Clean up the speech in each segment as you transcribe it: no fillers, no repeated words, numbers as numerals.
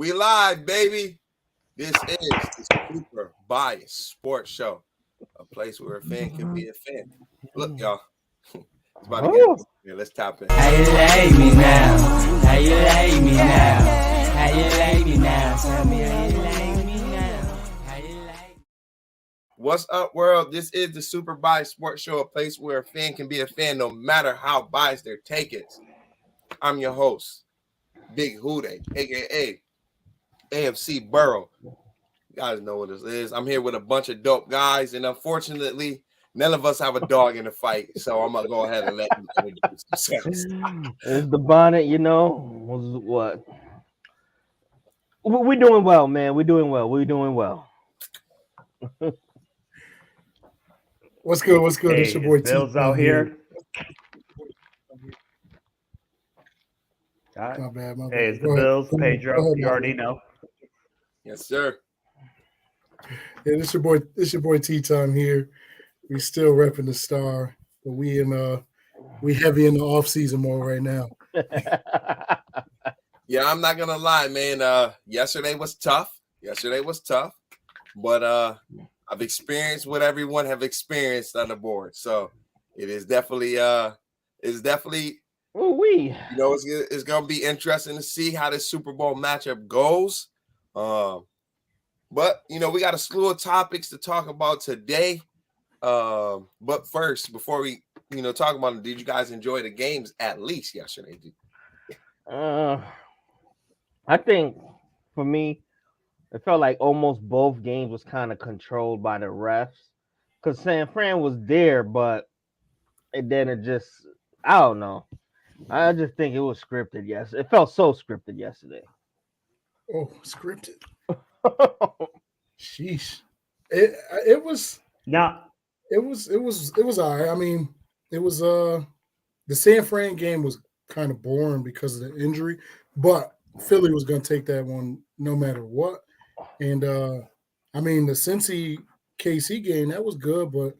We live, baby. This is the Super Biased Sports Show, a place where a fan can be a fan. Look, y'all, it's about to get here. Let's tap in. How you like me now? How you like me now? How you like me now? Tell me how you like me now. How you like me? What's up, world? This is the Super Biased Sports Show, a place where a fan can be a fan no matter how biased their take is. I'm your host, Big Houday, aka AFC Burrow. You guys know what this is. I'm here with a bunch of dope guys, and unfortunately, none of us have a dog in the fight. So I'm gonna go ahead and let them introduce themselves. It's the bonnet, was what? We're doing well, man. We're doing well. We're doing well. What's good? What's good? Hey, It's your boy Bill's T out here. All right. My bad. Hey, it's the Go ahead. Bills. Go ahead, Pedro, you man. already know. Yes, sir. Yeah, this your boy T-Time here. We still repping the Star, but we heavy in the off season mode right now. Yeah, I'm not gonna lie, man. Yesterday was tough. But I've experienced what everyone have experienced on the board. So it is definitely Ooh-wee. it's gonna be interesting to see how this Super Bowl matchup goes. But we got a slew of topics to talk about today. But first, before we talk about it, did you guys enjoy the games at least yesterday? I think for me, it felt like almost both games was kind of controlled by the refs. Because San Fran was there, but I don't know. I just think it was scripted. Yes, it felt so scripted yesterday. Oh, scripted. Sheesh. It was Now, all right. I mean, it was the San Fran game was kind of boring because of the injury, but Philly was going to take that one no matter what. And I mean, the Cincy KC game that was good, but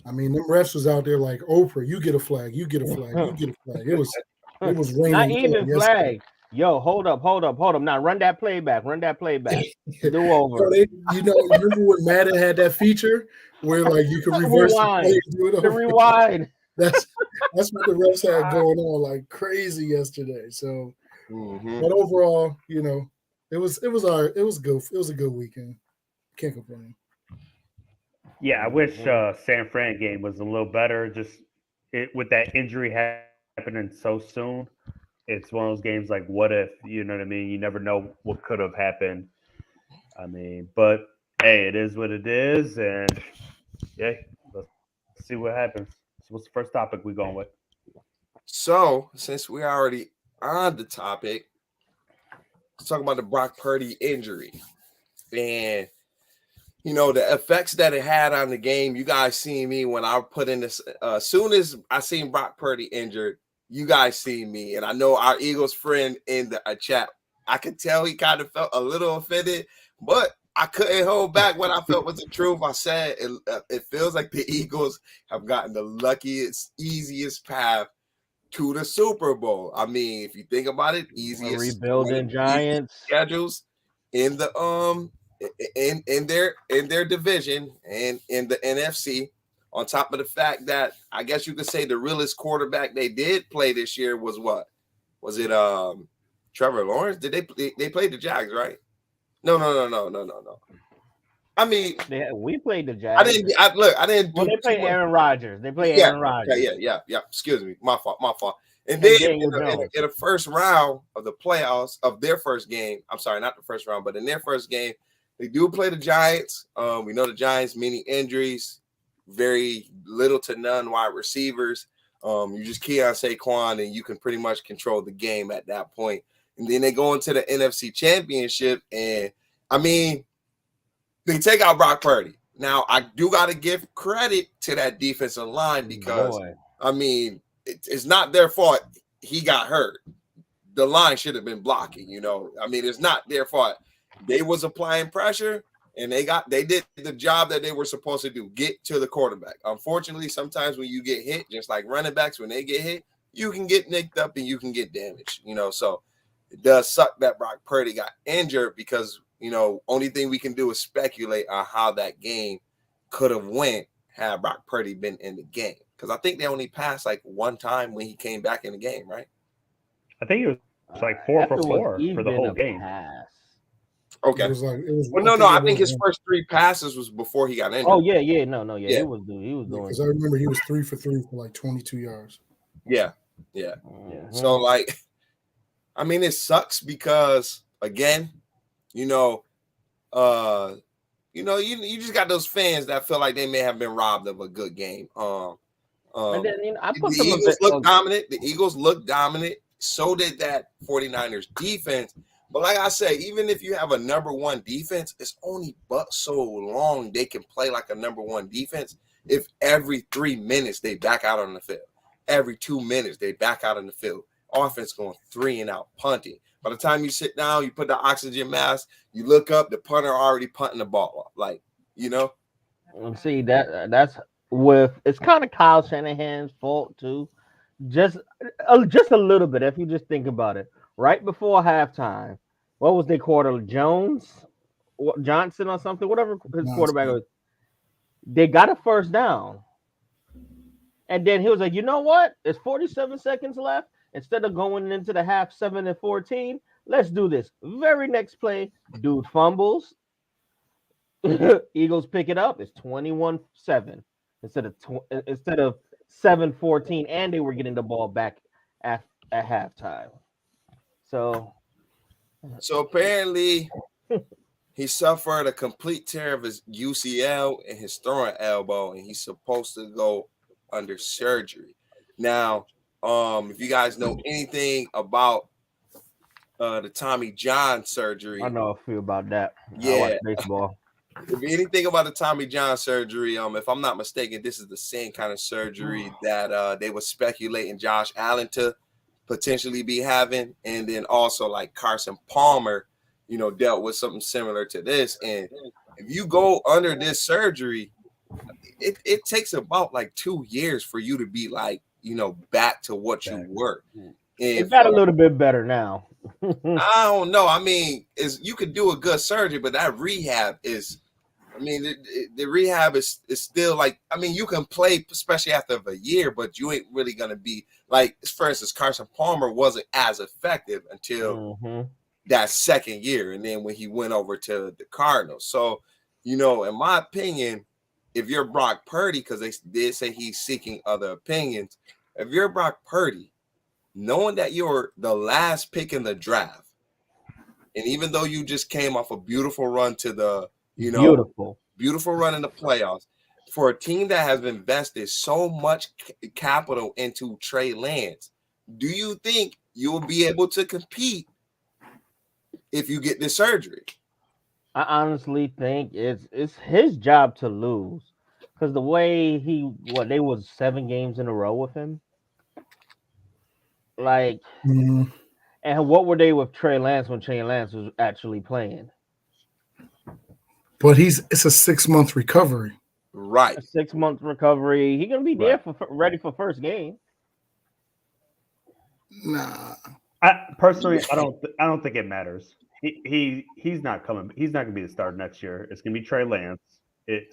I mean, them refs was out there like Oprah. You get a flag. You get a flag. You get a flag. It was raining. Not even yesterday. flag. Yo, hold up. Now run that playback. Do over. So remember when Madden had that feature where like you could reverse the play and do it over? Rewind. That's what the refs had going on like crazy yesterday. So, but overall, it was all right. It was good. It was a good weekend. Can't complain. yeah, I wish San Fran game was a little better. Just with that injury happening so soon, it's one of those games like, what if? You know what I mean? You never know what could have happened. I mean, but hey, it is what it is, and yeah, let's see what happens. So what's the first topic we going with? So since we're already on the topic, let's talk about the Brock Purdy injury and the effects that it had on the game. You guys seen me when I put in this. As soon as I seen Brock Purdy injured, you guys see me, and I know our Eagles friend in the chat. I could tell he kind of felt a little offended, but I couldn't hold back what I felt was the truth. I said it feels like the Eagles have gotten the luckiest, easiest path to the Super Bowl. I mean, if you think about it, easiest Rebuilding Giants schedules in the in their division and in the NFC. On top of the fact that I guess you could say the realest quarterback they did play this year was what? Was it Trevor Lawrence? Did they play the Jags, right? No. I mean, we played the Jags. I didn't. Well, they played Aaron Rodgers. Aaron Rodgers. Yeah. Excuse me, my fault. And then in the first round of the playoffs of their first game, I'm sorry, not the first round, but in their first game, they do play the Giants. We know the Giants, many injuries, very little to none wide receivers. You just key on Saquon, and you can pretty much control the game at that point. And then they go into the NFC Championship, and I mean, they take out Brock Purdy. Now, I do got to give credit to that defensive line because, I mean, it's not their fault he got hurt. The line should have been blocking, I mean, it's not their fault. They was applying pressure, and they did the job that they were supposed to do, get to the quarterback. Unfortunately, sometimes when you get hit, just like running backs, when they get hit, you can get nicked up and you can get damaged, So it does suck that Brock Purdy got injured because, only thing we can do is speculate on how that game could have went had Brock Purdy been in the game. Because I think they only passed like one time when he came back in the game, right? I think it was like 4 for If it 4 was for the even whole a game. pass. Okay. It was like it was. Well, I think his first 3 passes was before he got injured. Oh yeah. He was doing. Because I remember he was 3 for 3 for like 22 yards. Yeah. Mhm. So like, I mean, it sucks because again, you just got those fans that feel like they may have been robbed of a good game. And then I put the Eagles look dominant. The Eagles look dominant. So did that 49ers defense. But like I say, even if you have a number 1 defense, it's only but so long they can play like a number 1 defense if every 3 minutes they back out on the field. Every 2 minutes they back out on the field. Offense going 3 and out, punting. By the time you sit down, you put the oxygen mask, you look up, the punter already punting the ball off. Like, And see that's it's kind of Kyle Shanahan's fault too. Just a little bit, if you just think about it. Right before halftime, what was their quarter? Johnson or something, whatever his quarterback was. They got a first down. And then he was like, you know what? It's 47 seconds left. Instead of going into the half 7-14, let's do this. Very next play, dude fumbles. Eagles pick it up. It's 21-7 instead of 7-14, and they were getting the ball back at halftime. So apparently he suffered a complete tear of his UCL and his throwing elbow, and he's supposed to go under surgery. Now, if you guys know anything about the Tommy John surgery, I know a few about that. Yeah. I watch baseball. If anything about the Tommy John surgery, if I'm not mistaken, this is the same kind of surgery that they were speculating Josh Allen to potentially be having, and then also like Carson Palmer, dealt with something similar to this. And if you go under this surgery, it takes about like 2 years for you to be like, back to what you were. It got a little bit better now. I don't know. I mean, you could do a good surgery, but that rehab is, the rehab is still like, you can play, especially after a year, but you ain't really going to be like, for instance, Carson Palmer wasn't as effective until that second year. And then when he went over to the Cardinals. So, in my opinion, if you're Brock Purdy, because they did say he's seeking other opinions, if you're Brock Purdy, knowing that you're the last pick in the draft, and even though you just came off a beautiful run to the, beautiful run in the playoffs, for a team that has invested so much capital into Trey Lance, do you think you will be able to compete if you get this surgery? I honestly think it's his job to lose, because the way they was 7 games in a row with him, like, and what were they with Trey Lance when Trey Lance was actually playing? But it's a 6-month recovery, right? A 6-month recovery. He's gonna be there ready for first game. Nah, I don't think it matters. He's not coming. He's not going to be the starter next year. It's going to be Trey Lance.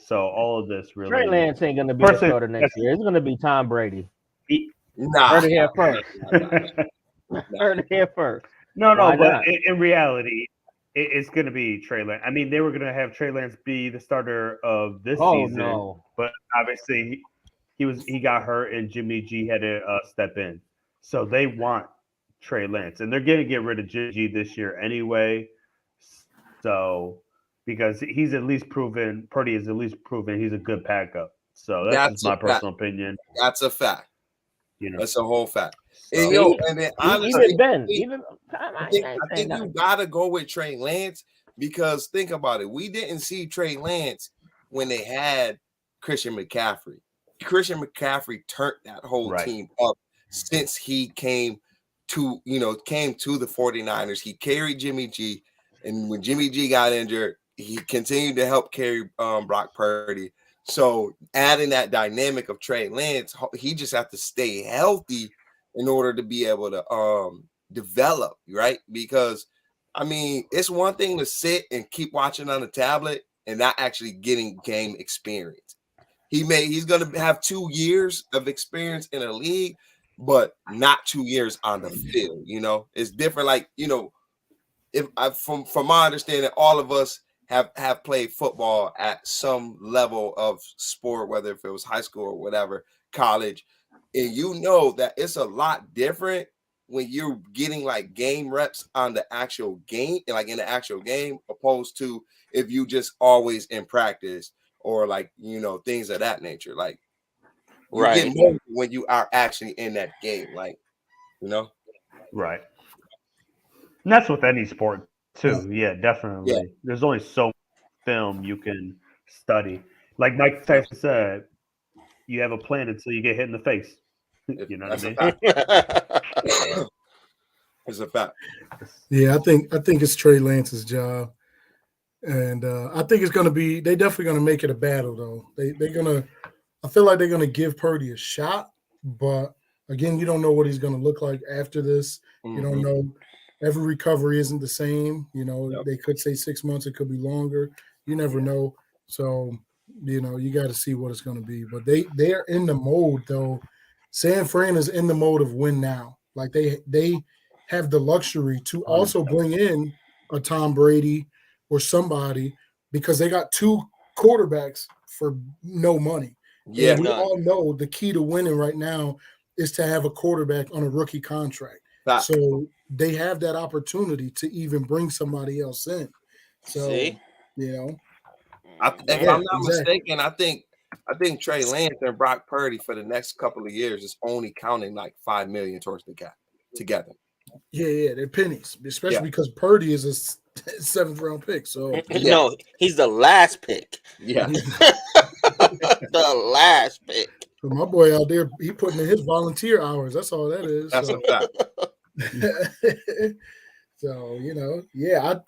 So all of this really. Trey Lance ain't going to be the starter next year. It's going to be Tom Brady. Heard it here first. Heard it here first. No, but in reality, it's going to be Trey Lance. They were going to have Trey Lance be the starter of this season, but obviously he got hurt and Jimmy G had to step in. So they want Trey Lance, and they're going to get rid of Jimmy G this year anyway. So because he's at least proven, Purdy is at least proven he's a good backup. So that's my personal opinion. That's a fact. That's a whole fact. And, and then honestly, I think you gotta go with Trey Lance, because think about it. We didn't see Trey Lance when they had Christian McCaffrey. Christian McCaffrey turned that whole team up since he came to the 49ers. He carried Jimmy G, and when Jimmy G got injured, he continued to help carry Brock Purdy. So adding that dynamic of Trey Lance, he just have to stay healthy in order to be able to develop, right? Because I mean, it's one thing to sit and keep watching on the tablet and not actually getting game experience. He's going to have 2 years of experience in a league, but not 2 years on the field. You know, it's different. Like, you know, if I, from my understanding, all of us have played football at some level of sport, whether if it was high school or whatever, college, and you know that it's a lot different when you're getting like game reps on the actual game, like in the actual game, opposed to if you just always in practice or like, you know, things of that nature. Like you get more when you are actually in that game, like, you know. Right. And that's with any sport too. Yeah, definitely. Yeah. There's only so much film you can study. Like Mike Tyson said, you have a plan until you get hit in the face. You know what I mean? It's a fact. Yeah, I think it's Trey Lance's job, and I think it's going to be. They definitely going to make it a battle, though. They're gonna. I feel like they're going to give Purdy a shot, but again, you don't know what he's going to look like after this. You don't know. Every recovery isn't the same. You know, they could say 6 months. It could be longer. You never know. So, you know, you got to see what it's going to be. But they are in the mode, though. San Fran is in the mode of win now. Like they have the luxury to also bring in a Tom Brady or somebody because they got 2 quarterbacks for no money. Yeah, and we all know the key to winning right now is to have a quarterback on a rookie contract. So they have that opportunity to even bring somebody else in. So, you know, if I'm not mistaken, I think Trey Lance and Brock Purdy for the next couple of years is only counting like $5 million towards the gap together. Yeah, they're pennies, especially because Purdy is a 7th round pick. So no, he's the last pick. Yeah, the last pick. So my boy out there, he putting in his volunteer hours. That's all that is. That's a fact. So, you know, yeah,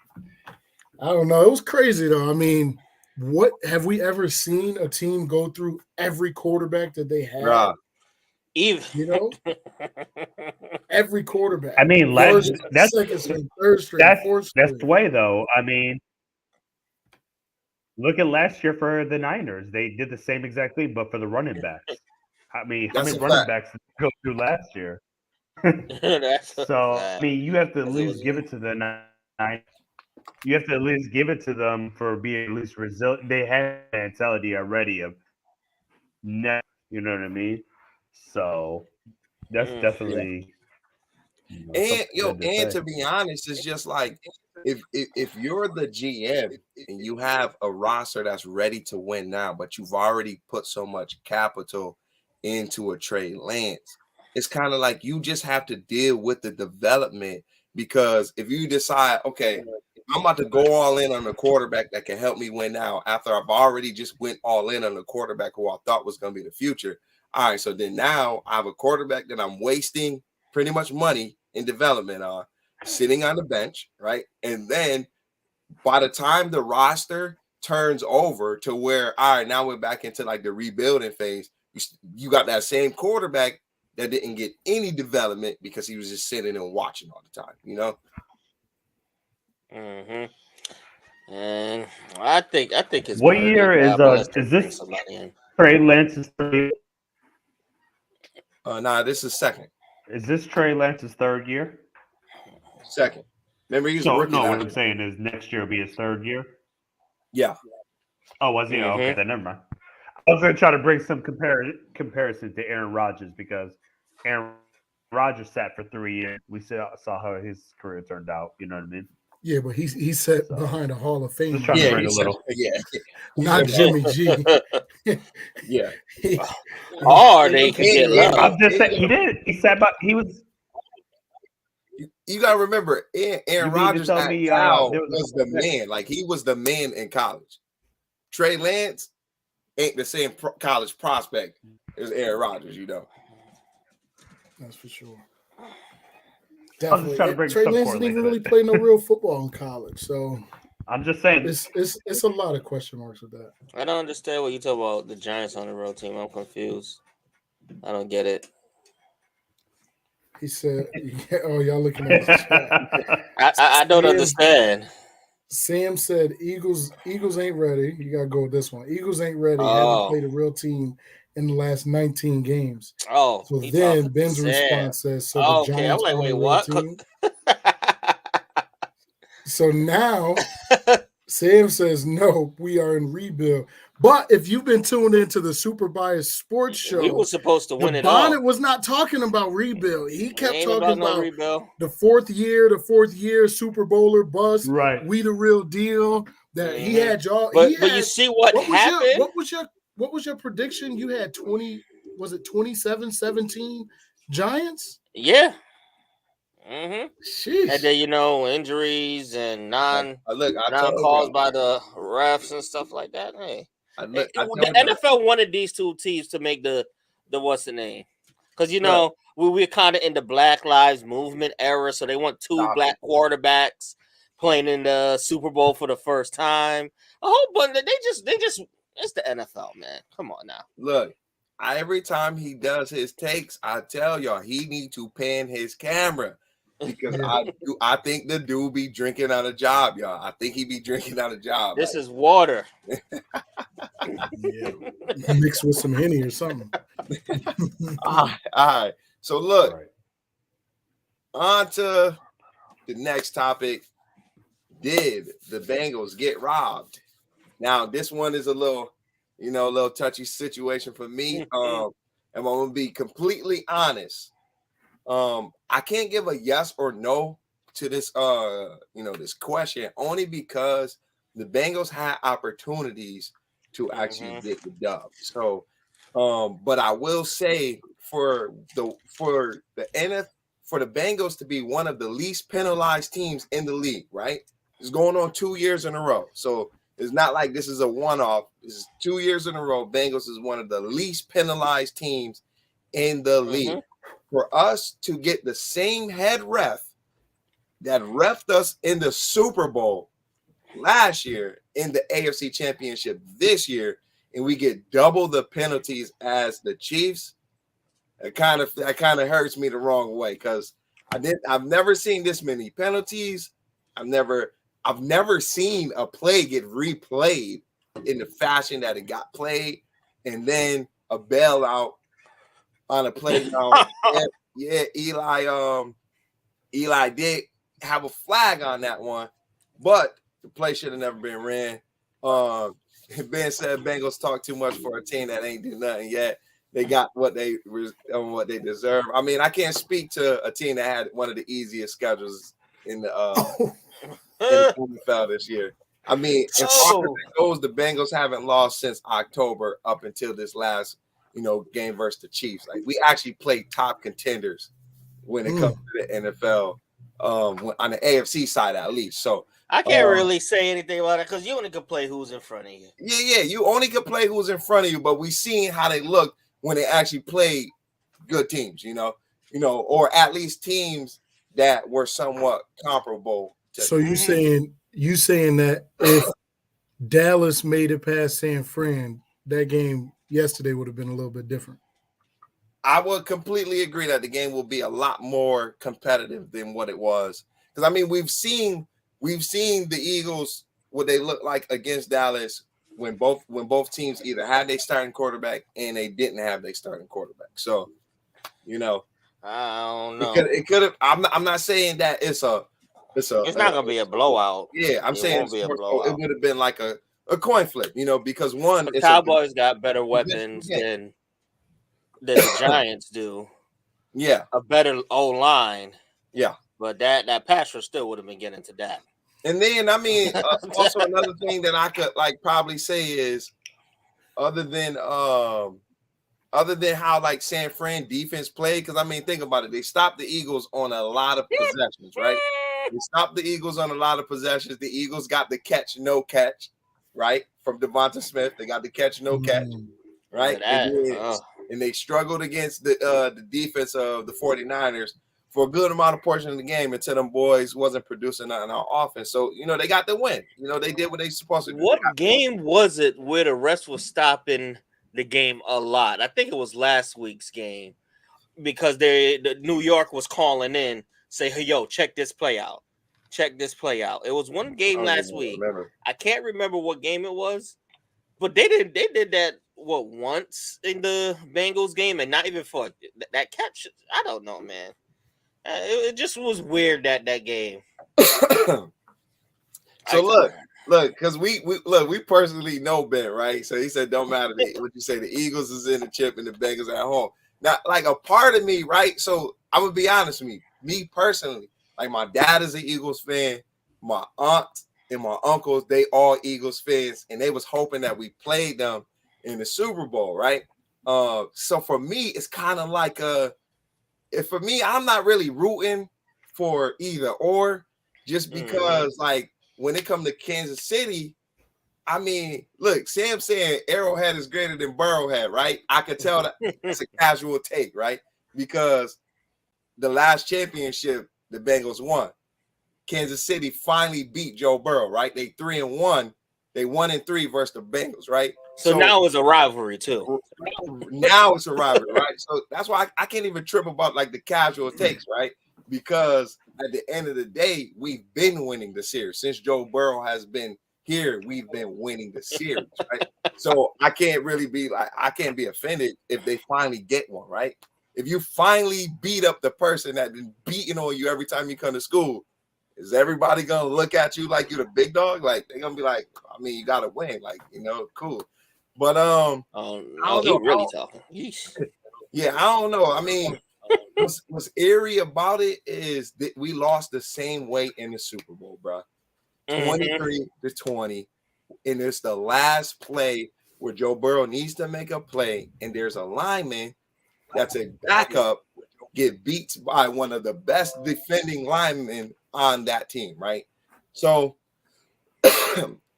I don't know. It was crazy though. I mean, what have we ever seen a team go through every quarterback that they have? Bruh. Even You know, every quarterback. I mean, that's second string, third string, fourth string. That's the way though. I mean, look at last year for the Niners. They did the same exact thing, but for the running backs. I mean, how many running backs did they go through last year? So I mean, you have to at least give it to the Niners. You have to at least give it to them for being at least resilient. They have mentality already of never, you know what I mean? So that's definitely. And to be honest, it's just like if you're the GM and you have a roster that's ready to win now, but you've already put so much capital into a Trey Lance, it's kind of like you just have to deal with the development, because if you decide, okay, I'm about to go all in on the quarterback that can help me win now after I've already just went all in on the quarterback who I thought was going to be the future. All right, so then now I have a quarterback that I'm wasting pretty much money in development on, sitting on the bench, right? And then by the time the roster turns over to where, all right, now we're back into like the rebuilding phase, you got that same quarterback that didn't get any development because he was just sitting and watching all the time, you know? And I think it's what year is this Trey Lance's third year? Nah, this is second. Is this Trey Lance's third year? Second. Remember, he was a rookie. No, what I'm saying is next year will be his third year. Yeah. Oh, was he? Oh, okay, then never mind. I was going to try to bring some comparison to Aaron Rodgers, because Aaron Rodgers sat for 3 years. We saw how his career turned out. You know what I mean? Yeah, but he sat behind a Hall of Fame. Just trying to bring a little. Not Jimmy G. Yeah. They could get love. I'm just saying he did. He sat by. He was. You gotta remember, Aaron Rodgers was the man. Like, he was the man in college. Trey Lance ain't the same college prospect as Aaron Rodgers, you know. That's for sure. Definitely. Trey Lance didn't even really play no real football in college, so I'm just saying it's a lot of question marks with that. I don't understand what you talk about the Giants on the road team. I'm confused. I don't get it. He said, yeah, "Oh, y'all looking at the chat." I don't Sam- understand. Sam said, "Eagles ain't ready." You gotta go with this one. Eagles ain't ready. Haven't Oh. played a real team in the last 19 games. Oh, So he then talking to Ben's Sam. response says, "So the Oh, okay, I'm Giants like, aren't wait, a real what? team." So now Sam says, "No, we are in rebuild." But if you've been tuned into the Super Bias Sports Show, We were supposed to win the it all. Bonnet was not talking about rebuild. He kept Ain't talking about no about rebuild. the fourth year Super Bowler bust. Right. We the real deal. That he Mhm. had y'all. But he but you had, see what happened? what was your prediction? You had 20, was it 27-17 Giants? Yeah. Mm-hmm. Sheesh. And then injuries and Look, I told calls you. by the refs and stuff like that. Hey, I the told you. NFL wanted these two teams to make the what's the name? Because we're kind of in the Black Lives Movement era, so they want two Stop black quarterbacks playing in the Super Bowl for the first time. A whole bunch. They just it's the NFL, man. Come on now. Look, every time he does his takes, I tell y'all he need to pan his camera because I think the dude be drinking on a job, y'all. I think he be drinking on a job. This is water. Yeah. Mixed with some Henny or something. all right. So look, Right. on to the next topic. Did the Bengals get robbed? Now, this one is a little touchy situation for me. And I'm gonna be completely honest. I can't give a yes or no to this this question only because the Bengals had opportunities to actually get the dub. So but I will say for the Bengals to be one of the least penalized teams in the league, right? It's going on 2 years in a row. So it's not like this is a one-off. This is 2 years in a row. Bengals is one of the least penalized teams in the league. For us to get the same head ref that refed us in the Super Bowl last year in the AFC Championship this year, and we get double the penalties as the Chiefs, that kind of hurts me the wrong way because I've never seen this many penalties. I've never seen a play get replayed in the fashion that it got played, and then a bailout on a play. Eli did have a flag on that one, but the play should have never been ran. Ben said Bengals talk too much for a team that ain't do nothing yet. They got what they deserve. I mean, I can't speak to a team that had one of the easiest schedules in the NFL this year. I mean, as far as it goes, the Bengals haven't lost since October up until this last, game versus the Chiefs. Like we actually played top contenders when it comes to the NFL, on the AFC side at least. So I can't really say anything about it because you only can play who's in front of you. Yeah, you only can play who's in front of you, but we seen how they look when they actually played good teams, or at least teams that were somewhat comparable. So you saying that if Dallas made it past San Fran, that game yesterday would have been a little bit different? I would completely agree that the game will be a lot more competitive than what it was. Because I mean, we've seen the Eagles what they look like against Dallas when both teams either had their starting quarterback and they didn't have their starting quarterback. So, I don't know. It could have. I'm not saying that it's not gonna be a blowout. Yeah, I'm saying won't be a blowout. It would have been like a coin flip, because the Cowboys got better weapons than the Giants do. Yeah, a better O-line. Yeah, but that pass rush still would have been getting to that. And then I mean, also another thing that I could probably say is, other than how San Fran defense played, because I mean, think about it, they stopped the Eagles on a lot of possessions, right? They stopped the Eagles on a lot of possessions. The Eagles got the catch, no catch, right, from Devonta Smith. They got the catch, no catch, right? And they struggled against the defense of the 49ers for a good amount of portion of the game until them boys wasn't producing on our offense. So, they got the win. They did what they supposed to do. What game was it where the refs was stopping the game a lot? I think it was last week's game. because the New York was calling in, say, hey, yo, check this play out. Check this play out. It was one game last week. I can't remember what game it was, but they did that once in the Bengals game, and not even for that catch. I don't know, man. It just was weird that game. So look, because we personally know Ben, right? So he said, don't matter what you say. The Eagles is in the chip and the Bengals are at home. Now, like a part of me, right? So I'm gonna be honest with me personally. Like my dad is an Eagles fan, my aunt and my uncles, they all Eagles fans, and they was hoping that we played them in the Super Bowl, right? So for me, it's kind of like for me, I'm not really rooting for either or, just because like when it comes to Kansas City, I mean, look, Sam saying Arrowhead is greater than Burrowhead, right? I could tell that it's a casual take, right? Because the last championship the Bengals won. Kansas City finally beat Joe Burrow, right? They 3-1. They 1-3 versus the Bengals, right? So now it's a rivalry too. Now it's a rivalry, right? So that's why I can't even trip about like the casual takes, right? Because at the end of the day, we've been winning the series since Joe Burrow has been here. We've been winning the series, right? So I can't really be like, I can't be offended if they finally get one, right? If you finally beat up the person that's been beating on you every time you come to school, is everybody gonna look at you like you're the big dog? Like they're gonna be like, I mean, you gotta win, like cool. But I don't know. Really talking. Yeah, I don't know. I mean, what's eerie about it is that we lost the same way in the Super Bowl, bro. 23-20, and it's the last play where Joe Burrow needs to make a play, and there's a lineman that's a backup get beat by one of the best defending linemen on that team, right? So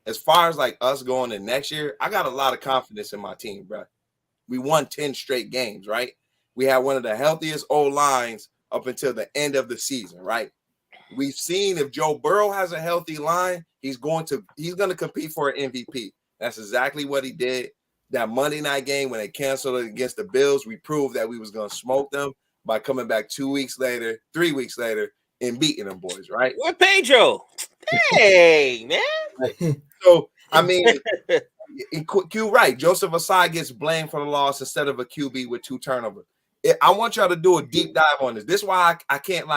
as far as like us going to next year, I got a lot of confidence in my team, bro. We won 10 straight games, right? We had one of the healthiest O-lines up until the end of the season, right? We've seen if Joe Burrow has a healthy line, he's going to compete for an MVP. That's exactly what he did. That Monday night game when they canceled it against the Bills, we proved that we was going to smoke them by coming back 3 weeks later, and beating them boys, right? Where Pedro? Hey, man. So, I mean, Q right. Joseph Ossai gets blamed for the loss instead of a QB with 2 turnovers. I want y'all to do a deep dive on this. This is why I can't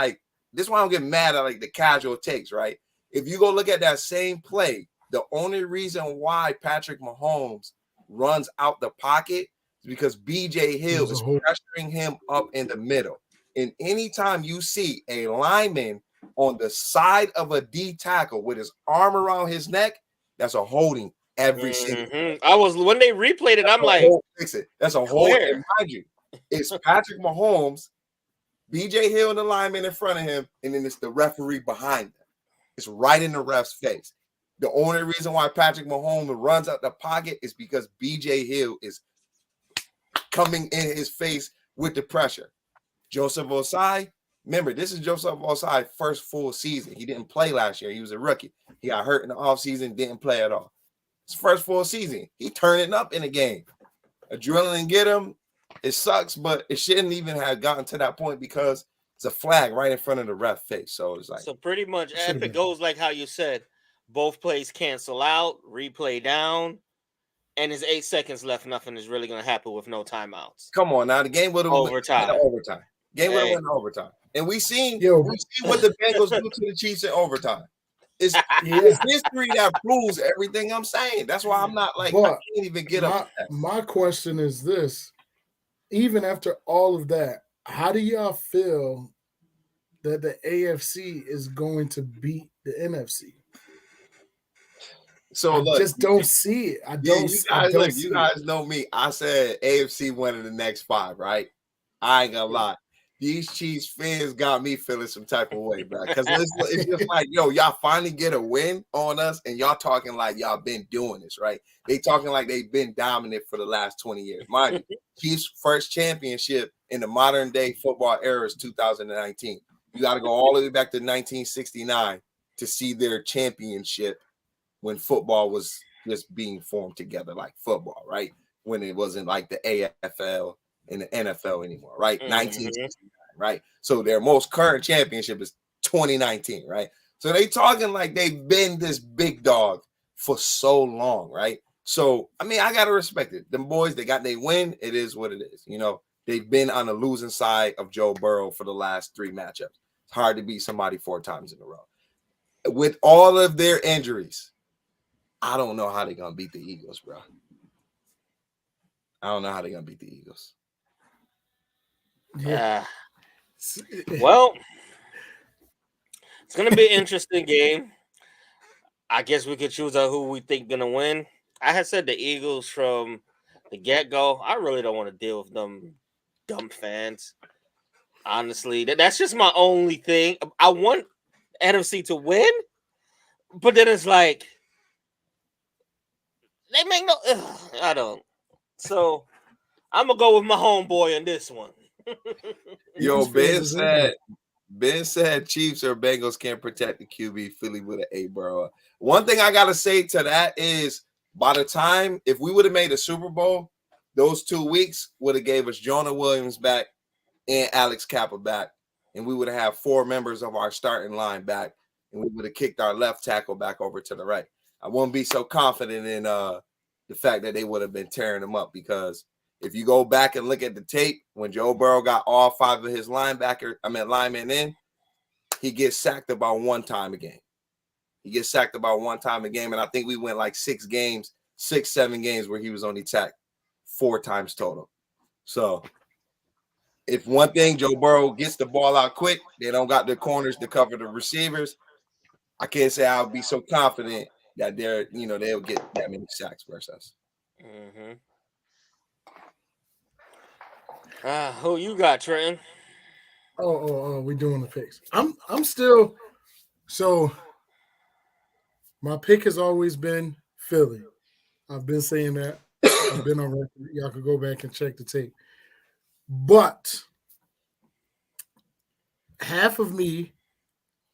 this is why I'm getting mad at like the casual takes, right? If you go look at that same play, the only reason why Patrick Mahomes runs out the pocket is because BJ Hill is pressuring him up in the middle. And anytime you see a lineman on the side of a D tackle with his arm around his neck, that's a holding every single. I was when they replayed it, I'm like, fix it. That's a hold. And mind you, it's Patrick Mahomes, BJ Hill, and the lineman in front of him, and then it's the referee behind them. It's right in the ref's face. The only reason why Patrick Mahomes runs out the pocket is because BJ Hill is coming in his face with the pressure. Joseph Ossai, remember, this is Joseph Ossai's first full season. He didn't play last year. He was a rookie. He got hurt in the offseason, didn't play at all. His first full season. He turned it up in a game. Adrenaline get him. It sucks, but it shouldn't even have gotten to that point because it's a flag right in front of the ref face. So it's like, so pretty much if it goes like how you said, both plays cancel out, replay down, and there's 8 seconds left. Nothing is really going to happen with no timeouts. Come on now, the game would have overtime. Game would have went to overtime, and we seen what the Bengals do to the Chiefs in overtime. It's history that proves everything I'm saying. That's why I'm not like, I can't even get up. My question is this: even after all of that, how do y'all feel that the AFC is going to beat the NFC? So I just don't see it. I don't. You guys know me. I said AFC winning the next 5, right? I ain't gonna lie. These Chiefs fans got me feeling some type of way, bro. Because it's just like, yo, y'all finally get a win on us, and y'all talking like y'all been doing this, right? They talking like they've been dominant for the last 20 years. Mind you, Chiefs' first championship in the modern day football era is 2019. You got to go all the way back to 1969 to see their championship when football was just being formed together like football, right? When it wasn't like the AFL, in the NFL anymore, right? 1969, right? So their most current championship is 2019, right? So they talking like they've been this big dog for so long, right? So, I mean, I got to respect it. Them boys, they got they win. It is what it is. You know, they've been on the losing side of Joe Burrow for the last 3 matchups. It's hard to beat somebody 4 times in a row. With all of their injuries, I don't know how they're going to beat the Eagles, bro. I don't know how they're going to beat the Eagles. Yeah. Well, it's going to be an interesting game. I guess we could choose who we think going to win. I had said the Eagles from the get-go. I really don't want to deal with them dumb fans. Honestly, that's just my only thing. I want NFC to win, but then it's like they make no. I don't. So I'm gonna go with my homeboy on this one. Yo, Ben said Chiefs or Bengals can't protect the QB. Philly with an A, bro. One thing I gotta say to that is, by the time if we would have made a Super Bowl, those 2 weeks would have gave us Jonah Williams back and Alex Kappa back, and we would have 4 members of our starting line back, and we would have kicked our left tackle back over to the right. I wouldn't be so confident in the fact that they would have been tearing them up, because if you go back and look at the tape, when Joe Burrow got all 5 of his linemen in, he gets sacked about 1 time a game. He gets sacked about 1 time a game, and I think we went like 7 games where he was only sacked 4 times total. So if one thing, Joe Burrow gets the ball out quick, they don't got the corners to cover the receivers. I can't say I'll be so confident that they'll get that many sacks versus us. Who you got, Trenton? We doing the picks. I'm still so. My pick has always been Philly. I've been saying that. I've been on record. Y'all could go back and check the tape. But half of me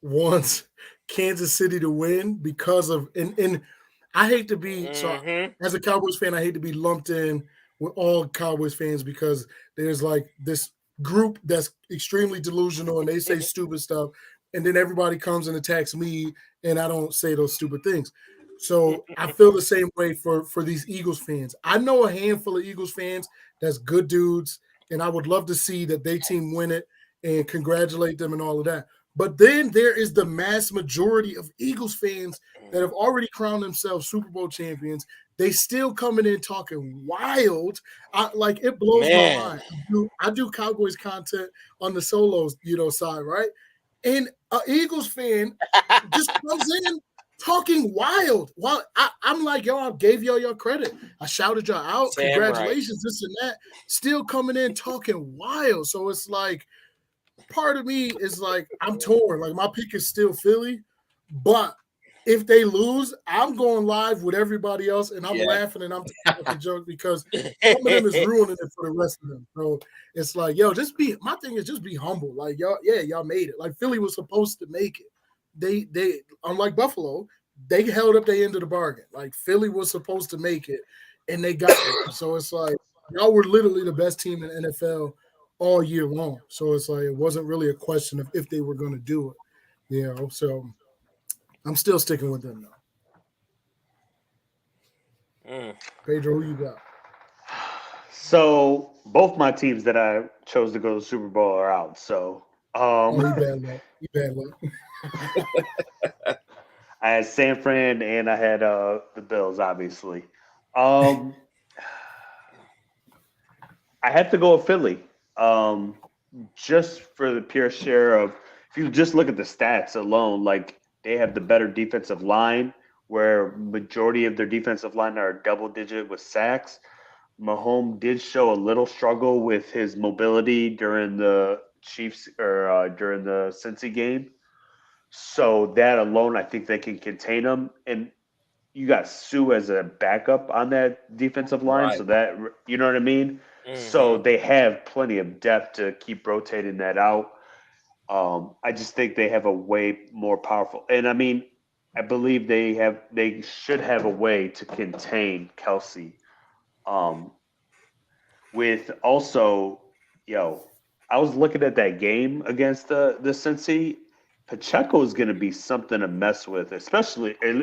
wants Kansas City to win because of and I hate to be so as a Cowboys fan, I hate to be lumped in with all Cowboys fans because there's like this group that's extremely delusional and they say stupid stuff, and then everybody comes and attacks me and I don't say those stupid things. So I feel the same way for these Eagles fans. I know a handful of Eagles fans that's good dudes, and I would love to see that their team win it and congratulate them and all of that. But then there is the mass majority of Eagles fans that have already crowned themselves Super Bowl champions. They still coming in talking wild. It blows my mind. I do Cowboys content on the solos, side, right? And an Eagles fan just comes in talking wild. Well, I'm like, yo, I gave y'all your credit. I shouted y'all out. Congratulations, this and that. Still coming in talking wild. So it's like, part of me is like, I'm torn. Like, my pick is still Philly, but if they lose, I'm going live with everybody else, and I'm laughing and I'm talking a joke because some of them is ruining it for the rest of them. So it's like, yo, my thing is just be humble. Like, y'all made it. Like, Philly was supposed to make it. They unlike Buffalo, they held up their end of the bargain. Like, Philly was supposed to make it, and they got it. So it's like, y'all were literally the best team in the NFL all year long. So it's like, it wasn't really a question of if they were going to do it, So I'm still sticking with them now. Pedro, who you got? So both my teams that I chose to go to the Super Bowl are out. So you bad luck. I had San Fran and I had the Bills, obviously. I have to go with Philly. Just for the pure share of, if you just look at the stats alone, like, they have the better defensive line, where majority of their defensive line are double digit with sacks. Mahomes did show a little struggle with his mobility during the Chiefs or during the Cincy game. So that alone, I think they can contain him. And you got Sue as a backup on that defensive line. Right. So that, you know what I mean? So they have plenty of depth to keep rotating that out. I just think they have a way more powerful, and I mean, I believe they should have a way to contain Kelsey. with also, I was looking at that game against the Cincy. Pacheco is going to be something to mess with, especially at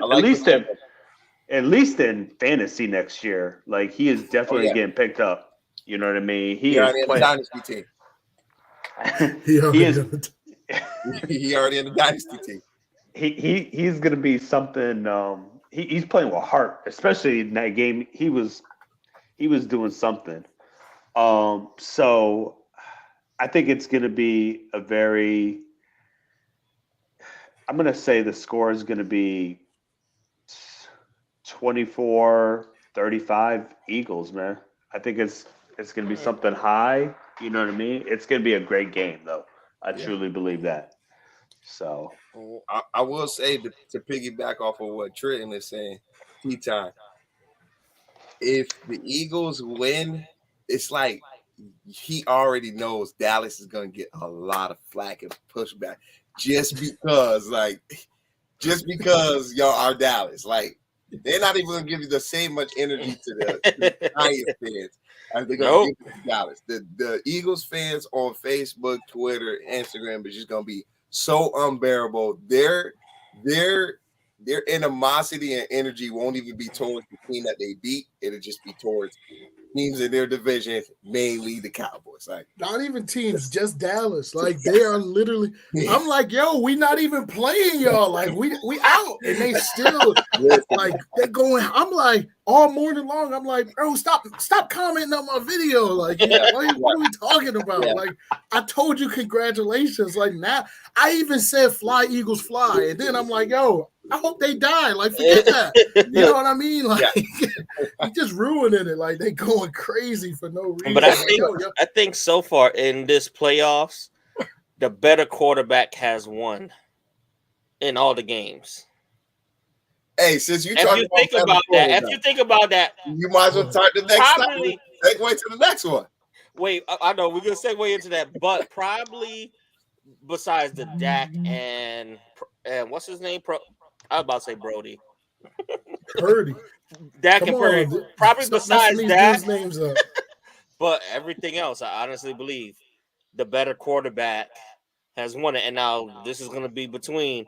least in fantasy next year. Like he is definitely getting picked up. You know what I mean? He is playing the dynasty team. He already in the dynasty team. He's going to be something. He's playing with heart, especially in that game. He was doing something. So I think it's going to be a very. I'm going to say the score is going to be 24-35 Eagles, man. I think it's going to be something high. You know what I mean? It's going to be a great game, though. I truly believe that. So I will say to piggyback off of what Trenton is saying, T-Time, if the Eagles win, it's like he already knows Dallas is going to get a lot of flack and pushback just because y'all are Dallas. Like, they're not even going to give you the same much energy to the Giants fans as they're going to give to Dallas. The Eagles fans on Facebook, Twitter, Instagram is just going to be so unbearable. Their animosity and energy won't even be towards the team that they beat. It'll just be towards teams in their division, mainly the Cowboys. Like, not even teams, just Dallas. Like, they are literally. I'm like, yo, we not even playing y'all. Like, we out, and they still like they're going. I'm like, all morning long. I'm like, bro, stop commenting on my video. Like, what are we talking about? Yeah. Like, I told you congratulations. Like, now I even said fly Eagles fly, and then I'm like, yo, I hope they die. Like, forget that. You know what I mean? Like, you just ruining it. Like, they going crazy for no reason. But I think so far in this playoffs, the better quarterback has won in all the games. Hey, since you if you think about that, you might as well start the next segue to the next one. Wait, I know we're gonna segue into that, but probably besides the Dak and what's his name? I was about to say Brody. Purdy. Dak and Purdy. Probably besides that. Names up. But everything else, I honestly believe the better quarterback has won it. And now this is going to be between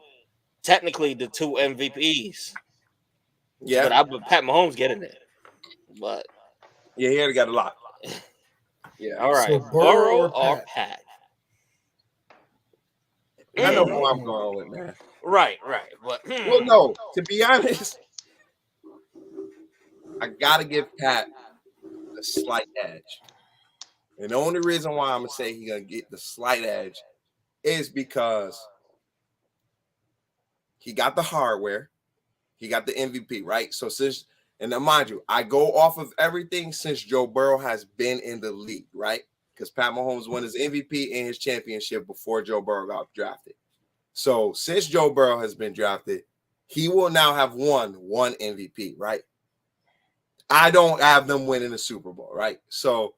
technically the two MVPs. Yeah. But Pat Mahomes getting it. But yeah, he already got a lot. Yeah. All right. So Burrow or Pat? I know who I'm going with, man. Right. But well, no, to be honest, I gotta give Pat a slight edge. And the only reason why I'm gonna say he's gonna get the slight edge is because he got the hardware, he got the MVP, right? So and now mind you, I go off of everything since Joe Burrow has been in the league, right? Because Pat Mahomes won his MVP and his championship before Joe Burrow got drafted. So since Joe Burrow has been drafted, he will now have won one MVP, right? I don't have them winning the Super Bowl, right? So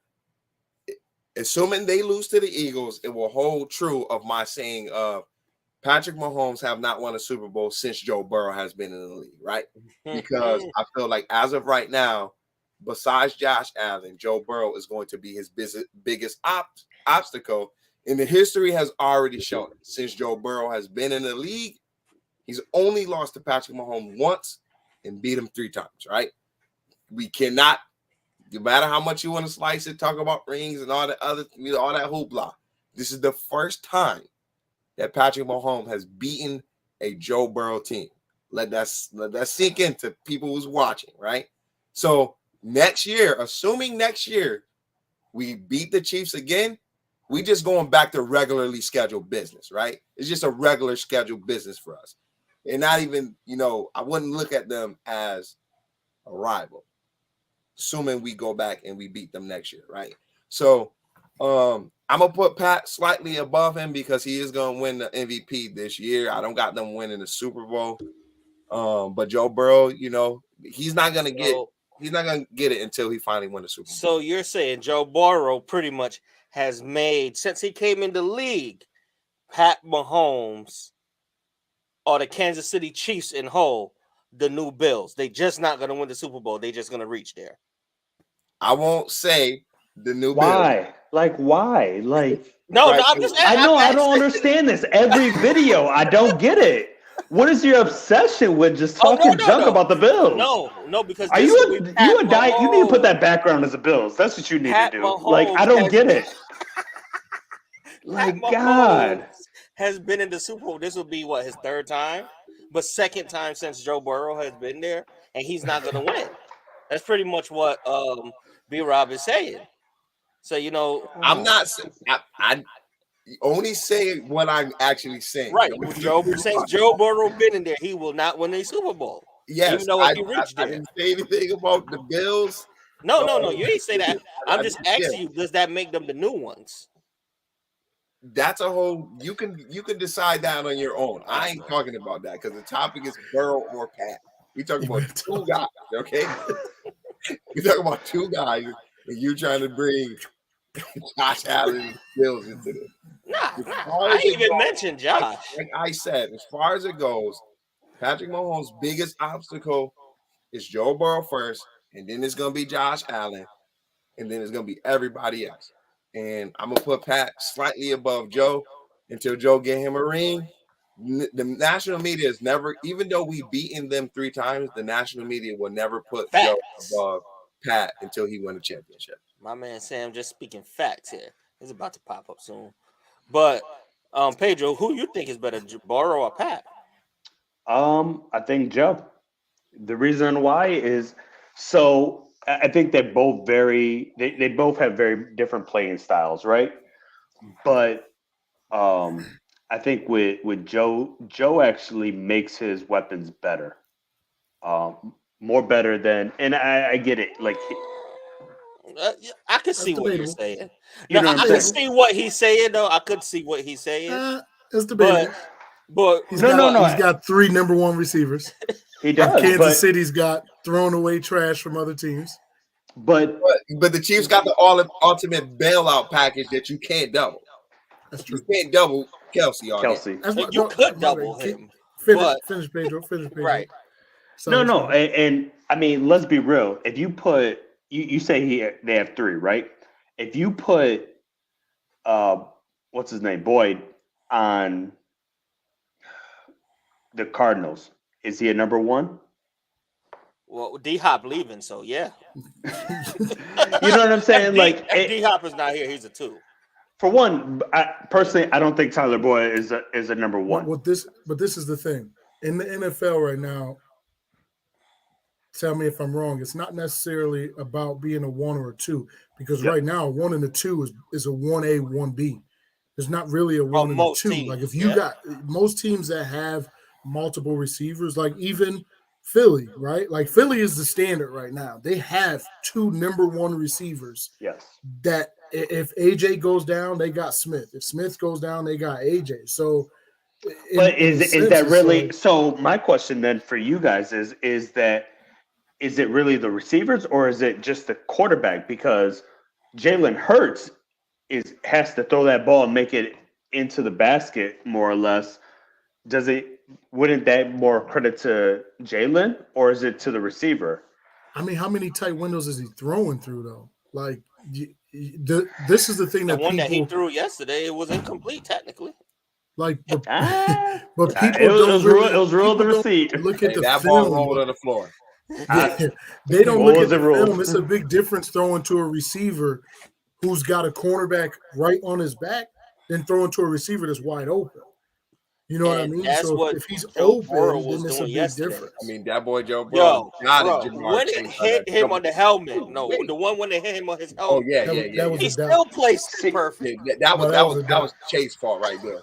assuming they lose to the Eagles, it will hold true of my saying of Patrick Mahomes have not won a Super Bowl since Joe Burrow has been in the league, right? Because I feel like as of right now, besides Josh Allen, Joe Burrow is going to be his biggest obstacle. And the history has already shown it. Since Joe Burrow has been in the league, he's only lost to Patrick Mahomes once and beat him 3 times, right? We cannot, no matter how much you want to slice it, talk about rings and all that other, all that hoopla. This is the first time that Patrick Mahomes has beaten a Joe Burrow team. Let that sink into people who's watching, right? So next year, assuming next year we beat the Chiefs again, we just going back to regularly scheduled business, right? It's just a regular scheduled business for us. And not even, I wouldn't look at them as a rival, assuming we go back and we beat them next year, right? So I'm going to put Pat slightly above him because he is going to win the MVP this year. I don't got them winning the Super Bowl. But Joe Burrow, he's not going to get it until he finally wins the Super Bowl. So you're saying Joe Burrow pretty much has made, since he came in the league, Pat Mahomes or the Kansas City Chiefs in whole, the new Bills. They just not going to win the Super Bowl. They just going to reach there. I won't say The new Why? Like why? Like No, Right. I'm just. I know I don't asking. understand this. Every video, I don't get it. What is your obsession with just Oh, talking no, junk about the Bills? No, because Are this you will be Pat a diet? You need to put that Mahomes. background as the Bills. That's what you need Pat to do. Like I Mahomes don't has get been- it. Pat Like God. Mahomes has been in the Super Bowl. This will be what, his third time, but second time since Joe Burrow has been there, and he's not going to win. That's pretty much what B Rob is saying. So I'm not saying I only saying what I'm actually saying. right. Don't- Since Joe Burrow been in there, he will not win a Super Bowl. Yes, even though I he reached there. didn't say anything about the Bills. No, you ain't say that. I'm just Yeah. asking you, does that make them the new ones? That's a whole. You can decide that on your own. I ain't talking about that because the topic is Burrow or Pat. We talking about two guys, okay? We talking about two guys, and you trying to bring Josh Allen and Bills into this. Nah, far I as ain't it even goes, mentioned Josh. Like I said, as far as it goes, Patrick Mahomes' biggest obstacle is Joe Burrow first, and then it's gonna be Josh Allen, and then it's gonna be everybody else. And I'm gonna put Pat slightly above Joe until Joe get him a ring. The national media is never, even though we beaten them 3 times, the national media will never put Joe above Pat until he win a championship. My man Sam just speaking facts here. It's about to pop up soon. But Pedro, who you think is better, Burrow or Pat? I think Joe. The reason why is so I think they're both they both have very different playing styles, right? But I think with Joe actually makes his weapons better. More better than, and I get it. Like I could see what you're debatable. saying. You know No, what I'm I could saying? see what he's saying though. I could see what he's saying. It's debatable. But He's No, got 3 number 1 receivers. he does. Kansas City's got thrown away trash from other teams. But the Chiefs got the ultimate bailout package that you can't double. That's true. You can't double Kelsey on Kelsey. That's what, you could double him. Finish Pedro. Right. No, and I mean, let's be real. If you put you say they have 3, right? If you put what's his name, Boyd, on the Cardinals, is he a number 1? Well, D Hop leaving, so yeah. You know what I'm saying? Like D Hop is not here, he's a 2. For one, personally, I don't think Tyler Boyd is a number 1. But this is the thing. In the NFL right now, tell me if I'm wrong, it's not necessarily about being a 1 or a 2, because right now, a 1 and a 2 is a 1A, 1B. There's not really a 1 and a 2. Teams, like if you got most teams that have multiple receivers, like even Philly, right? Like Philly is the standard right now. They have 2 number 1 receivers. Yes. That if AJ goes down, they got Smith. If Smith goes down, they got AJ. So, but is that really? So my question then for you guys is it really the receivers or is it just the quarterback? Because Jalen Hurts has to throw that ball and make it into the basket more or less. Wouldn't that more credit to Jalen or is it to the receiver? I mean, how many tight windows is he throwing through though? Like, this is the thing that the one that he threw yesterday, it was incomplete technically. Like, but people It was ruled the receipt. Look at the that film. ball rolled on the floor. They don't look at the ruled? film. It's a big difference throwing to a receiver who's got a cornerback right on his back than throwing to a receiver that's wide open. You know what I mean? That's so what if he's Joe open, Burrow then was it's a doing big yesterday. difference. I mean, that boy Joe Burrow. When it hit him on the helmet, no, the one when they hit him on his helmet. Oh yeah, That was He a still dot. placed it perfect. Yeah, that was Chase's fault right there.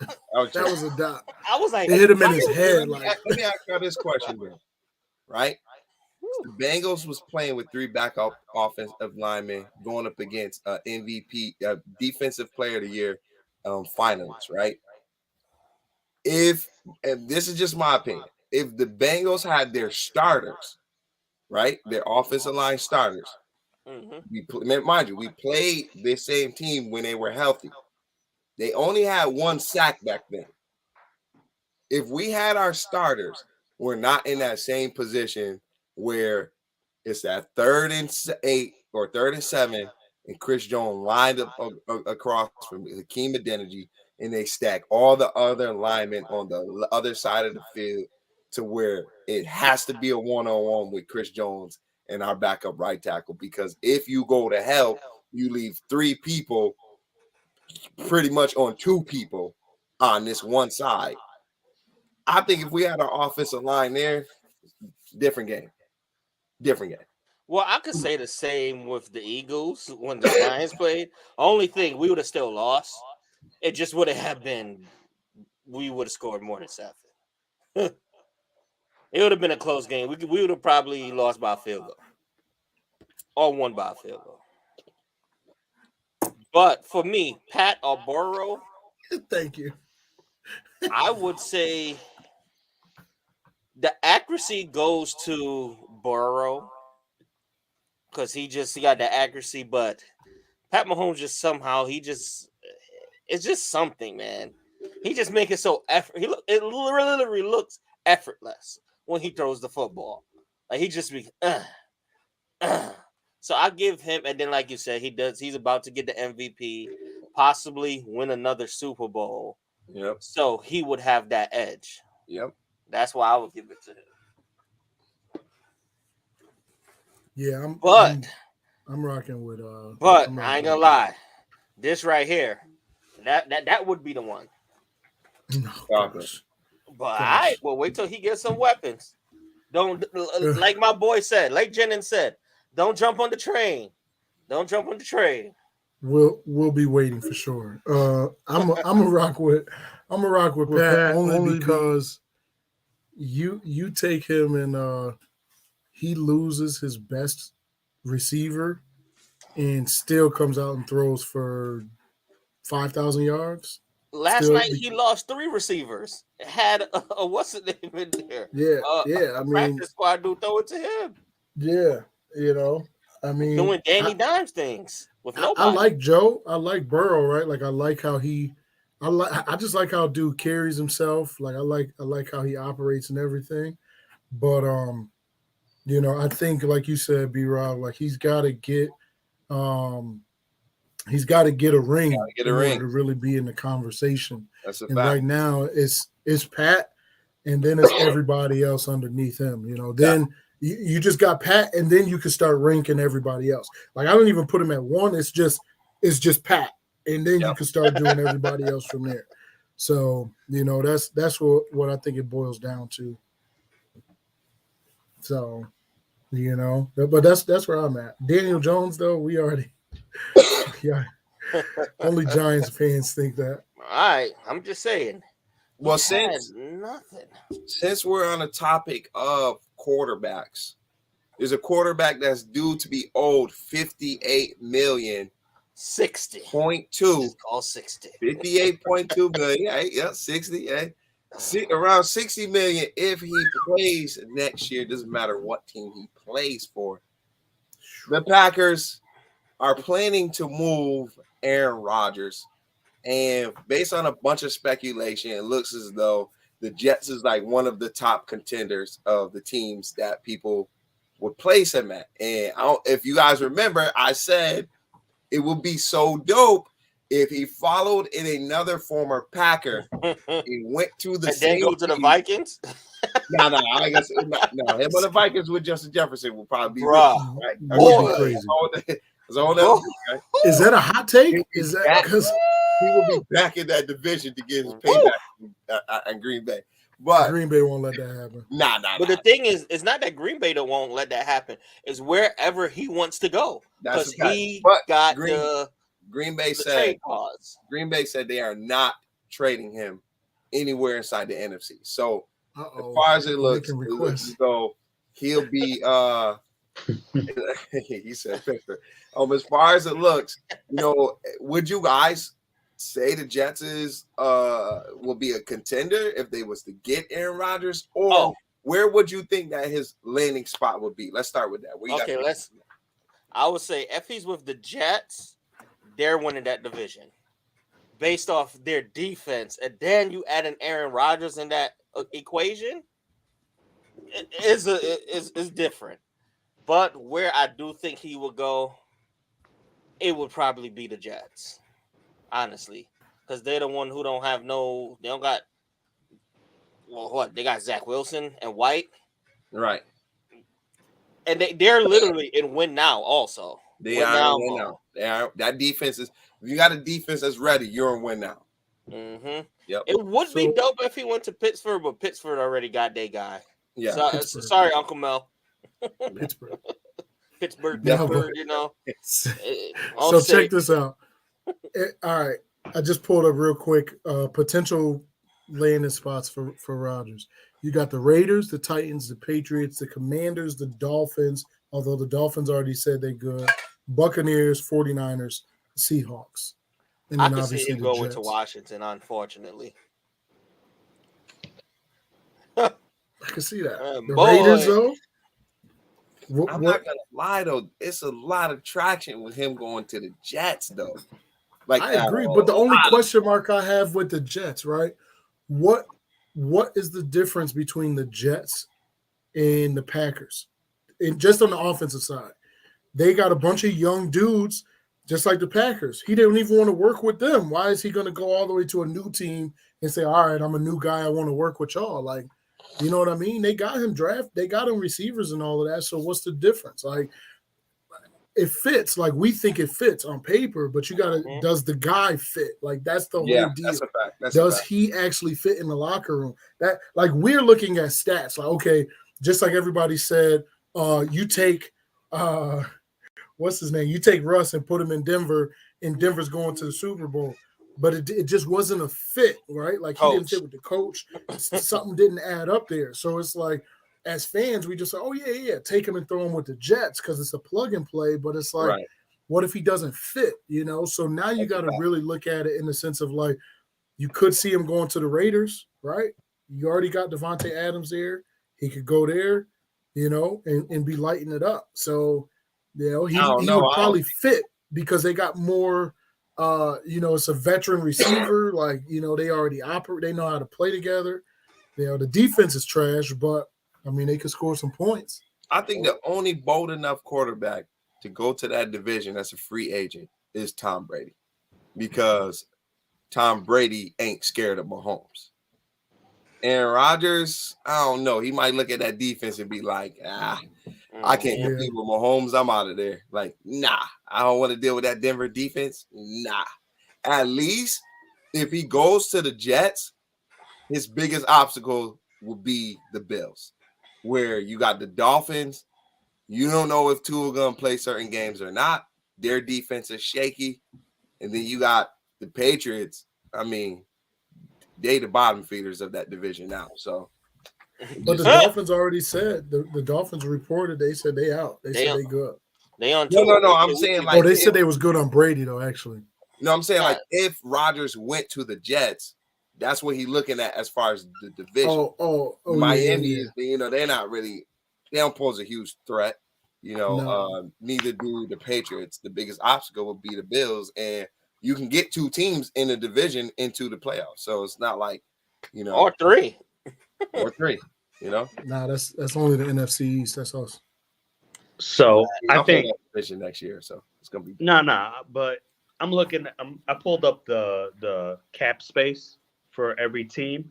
That was a dot. I was like, They hit him in his head. Let Like, me ask you this question, then. Right? The Bengals was playing with 3 backup offensive linemen going up against MVP, Defensive Player of the Year finalists, right? And this is just my opinion, if the Bengals had their starters, right, their offensive line starters, mind you, we played the same team when they were healthy. They only had 1 sack back then. If we had our starters, we're not in that same position where it's that 3rd and 8 or 3rd and 7, and Chris Jones lined up across from Hakeem Adeniji, and they stack all the other linemen on the other side of the field to where it has to be a one-on-one with Chris Jones and our backup right tackle. Because if you go to hell, you leave 3 people pretty much on 2 people on this one side. I think if we had our offensive line there, different game. Well, I could say the same with the Eagles when the Lions played. Only thing, we would have still lost. It just would have been, we would have scored more than 7. It would have been a close game. We would have probably lost by a field goal or won by a field goal. But for me, Pat or Burrow, Thank you. I would say the accuracy goes to Burrow because he got the accuracy, but Pat Mahomes just somehow it's just something, man. He just make it so it literally looks effortless when he throws the football. Like he just be So I give him, and then like you said, he's about to get the MVP, possibly win another Super Bowl. Yep. So he would have that edge. Yep. That's why I would give it to him. Yeah, I'm rocking with But I ain't gonna lie, this right here, that would be the one. No, But well, wait till he gets some weapons. Don't like my boy said, like Jennings said, don't jump on the train. Don't jump on the train. We'll be waiting for sure. I'm a rock with Pat only because you take him and he loses his best receiver and still comes out and throws for 5,000 yards. Last night he lost 3 receivers. Had what's the name in there? Yeah. I mean, practice squad dude throw it to him. Yeah, I mean, doing Danny Dimes things with nobody. I like Joe. I like Burrow, right? Like I like how I just like how dude carries himself. Like I like how he operates and everything. But I think like you said, B-Rob, like he's got to get a ring in order to really be in the conversation. That's a and fact. Right now it's Pat, and then it's everybody else underneath him. Then. Yeah. You just got Pat, and then you can start ranking everybody else. Like I don't even put him at 1. It's just Pat, and then you can start doing everybody else from there. So that's what I think it boils down to. So but that's where I'm at. Daniel Jones, though, we already only Giants fans think that. All right, I'm just saying. Well, since we're on the topic of quarterbacks, there's a quarterback that's due to be owed $58 million. 60.2. All 60. 58.2 million. Yeah, 60. Around 60 million if he plays next year. Doesn't matter what team he plays for. The Packers are planning to move Aaron Rodgers. And based on a bunch of speculation, it looks as though the Jets is like one of the top contenders of the teams that people would place him at. And if you guys remember, I said it would be so dope if he followed in another former Packer. He went to the same go to the Vikings. No, I guess no. Him or the Vikings with Justin Jefferson will probably be right. Crazy. Is that a hot take? Is that because he will be back in that division to get his payback in Green Bay? But Green Bay won't let that happen. Nah. But the thing is, it's not that Green Bay won't let that happen. It's wherever he wants to go because he got Green Bay said Green Bay said they are not trading him anywhere inside the NFC. So as far as it looks as though he'll be he said as far as it looks, would you guys say the Jets will be a contender if they was to get Aaron Rodgers, or where would you think that his landing spot would be? Let's start with that. I would say if he's with the Jets, they're winning that division based off their defense, and then you add an Aaron Rodgers in that equation. It is different, but where I do think he will go it would probably be the Jets, honestly, because they're the one who don't have no. They don't got. Well, what they got? Zach Wilson and White, Right. and they're literally in win now. Also, They win are now in win mode. now. They are. That defense is. If you got a defense that's ready, you're in win now. Mm-hmm. Yep. It would be dope if he went to Pittsburgh, but Pittsburgh already got their guy. Yeah. Sorry, Uncle Mel. Pittsburgh. Pittsburgh, No, Pittsburgh, you know. So check this out. All right. I just pulled up real quick potential landing spots for Rodgers. You got the Raiders, the Titans, the Patriots, the Commanders, the Dolphins, although the Dolphins already said they're good, Buccaneers, 49ers, Seahawks. And I then can obviously see him the going Jets. to Washington, unfortunately. I can see that. The boy. Raiders, though. I'm not gonna lie though, it's a lot of traction with him going to the Jets though. Like I agree, but the only question mark I have with the Jets, right? What is the difference between the Jets and the Packers? And just on the offensive side, they got a bunch of young dudes, just like the Packers. He didn't even want to work with them. Why is he going to go all the way to a new team and say, "All right, I'm a new guy. I want to work with y'all"? Like, you know what I mean? They got him they got him receivers and all of that. So what's the difference? Like, it fits. Like, we think it fits on paper, but you gotta does the guy fit? Like, that's the whole deal. That's a fact. Does he actually fit in the locker room? That, like, we're looking at stats. Like, okay, just like everybody said, you take what's his name? You take Russ and put him in Denver, and Denver's going to the Super Bowl. But it just wasn't a fit, right? Like, he didn't fit with the coach. Something didn't add up there. So it's like, as fans, we just say, "Oh yeah, take him and throw him with the Jets," because it's a plug and play. But it's like, what if he doesn't fit? You know. So now you got to really look at it in the sense of, like, you could see him going to the Raiders, right? You already got Devontae Adams there. He could go there, you know, and be lighting it up. So, you know, he would probably fit because they got more. You know, it's a veteran receiver. Like, you know, they already operate. They know how to play together. You know, the defense is trash, but I mean, they could score some points. I think the only bold enough quarterback to go to that division as a free agent is Tom Brady, because Tom Brady ain't scared of Mahomes. Aaron Rodgers, I don't know. He might look at that defense and be like, I can't compete with Mahomes. I'm out of there. Like, nah, I don't want to deal with that Denver defense. Nah. At least if he goes to the Jets, his biggest obstacle will be the Bills, where you got the Dolphins. You don't know if Tua going to play certain games or not. Their defense is shaky. And then you got the Patriots. I mean, they the bottom feeders of that division now. So, but the Dolphins already said, the Dolphins reported, they said they out. They said they good. They on no. I'm saying, like, they said they was good on Brady though. Actually, no, I'm saying, like, if Rodgers went to the Jets, that's what he's looking at as far as the division. Miami is, you know, they're not really, they don't pose a huge threat. You know, neither do the Patriots. The biggest obstacle would be the Bills, and you can get two teams in the division into the playoffs. So it's not like, you know, or three, you know. Nah, that's only the NFC East. That's us. So I think division next year. So it's gonna be but I'm looking. I pulled up the cap space for every team,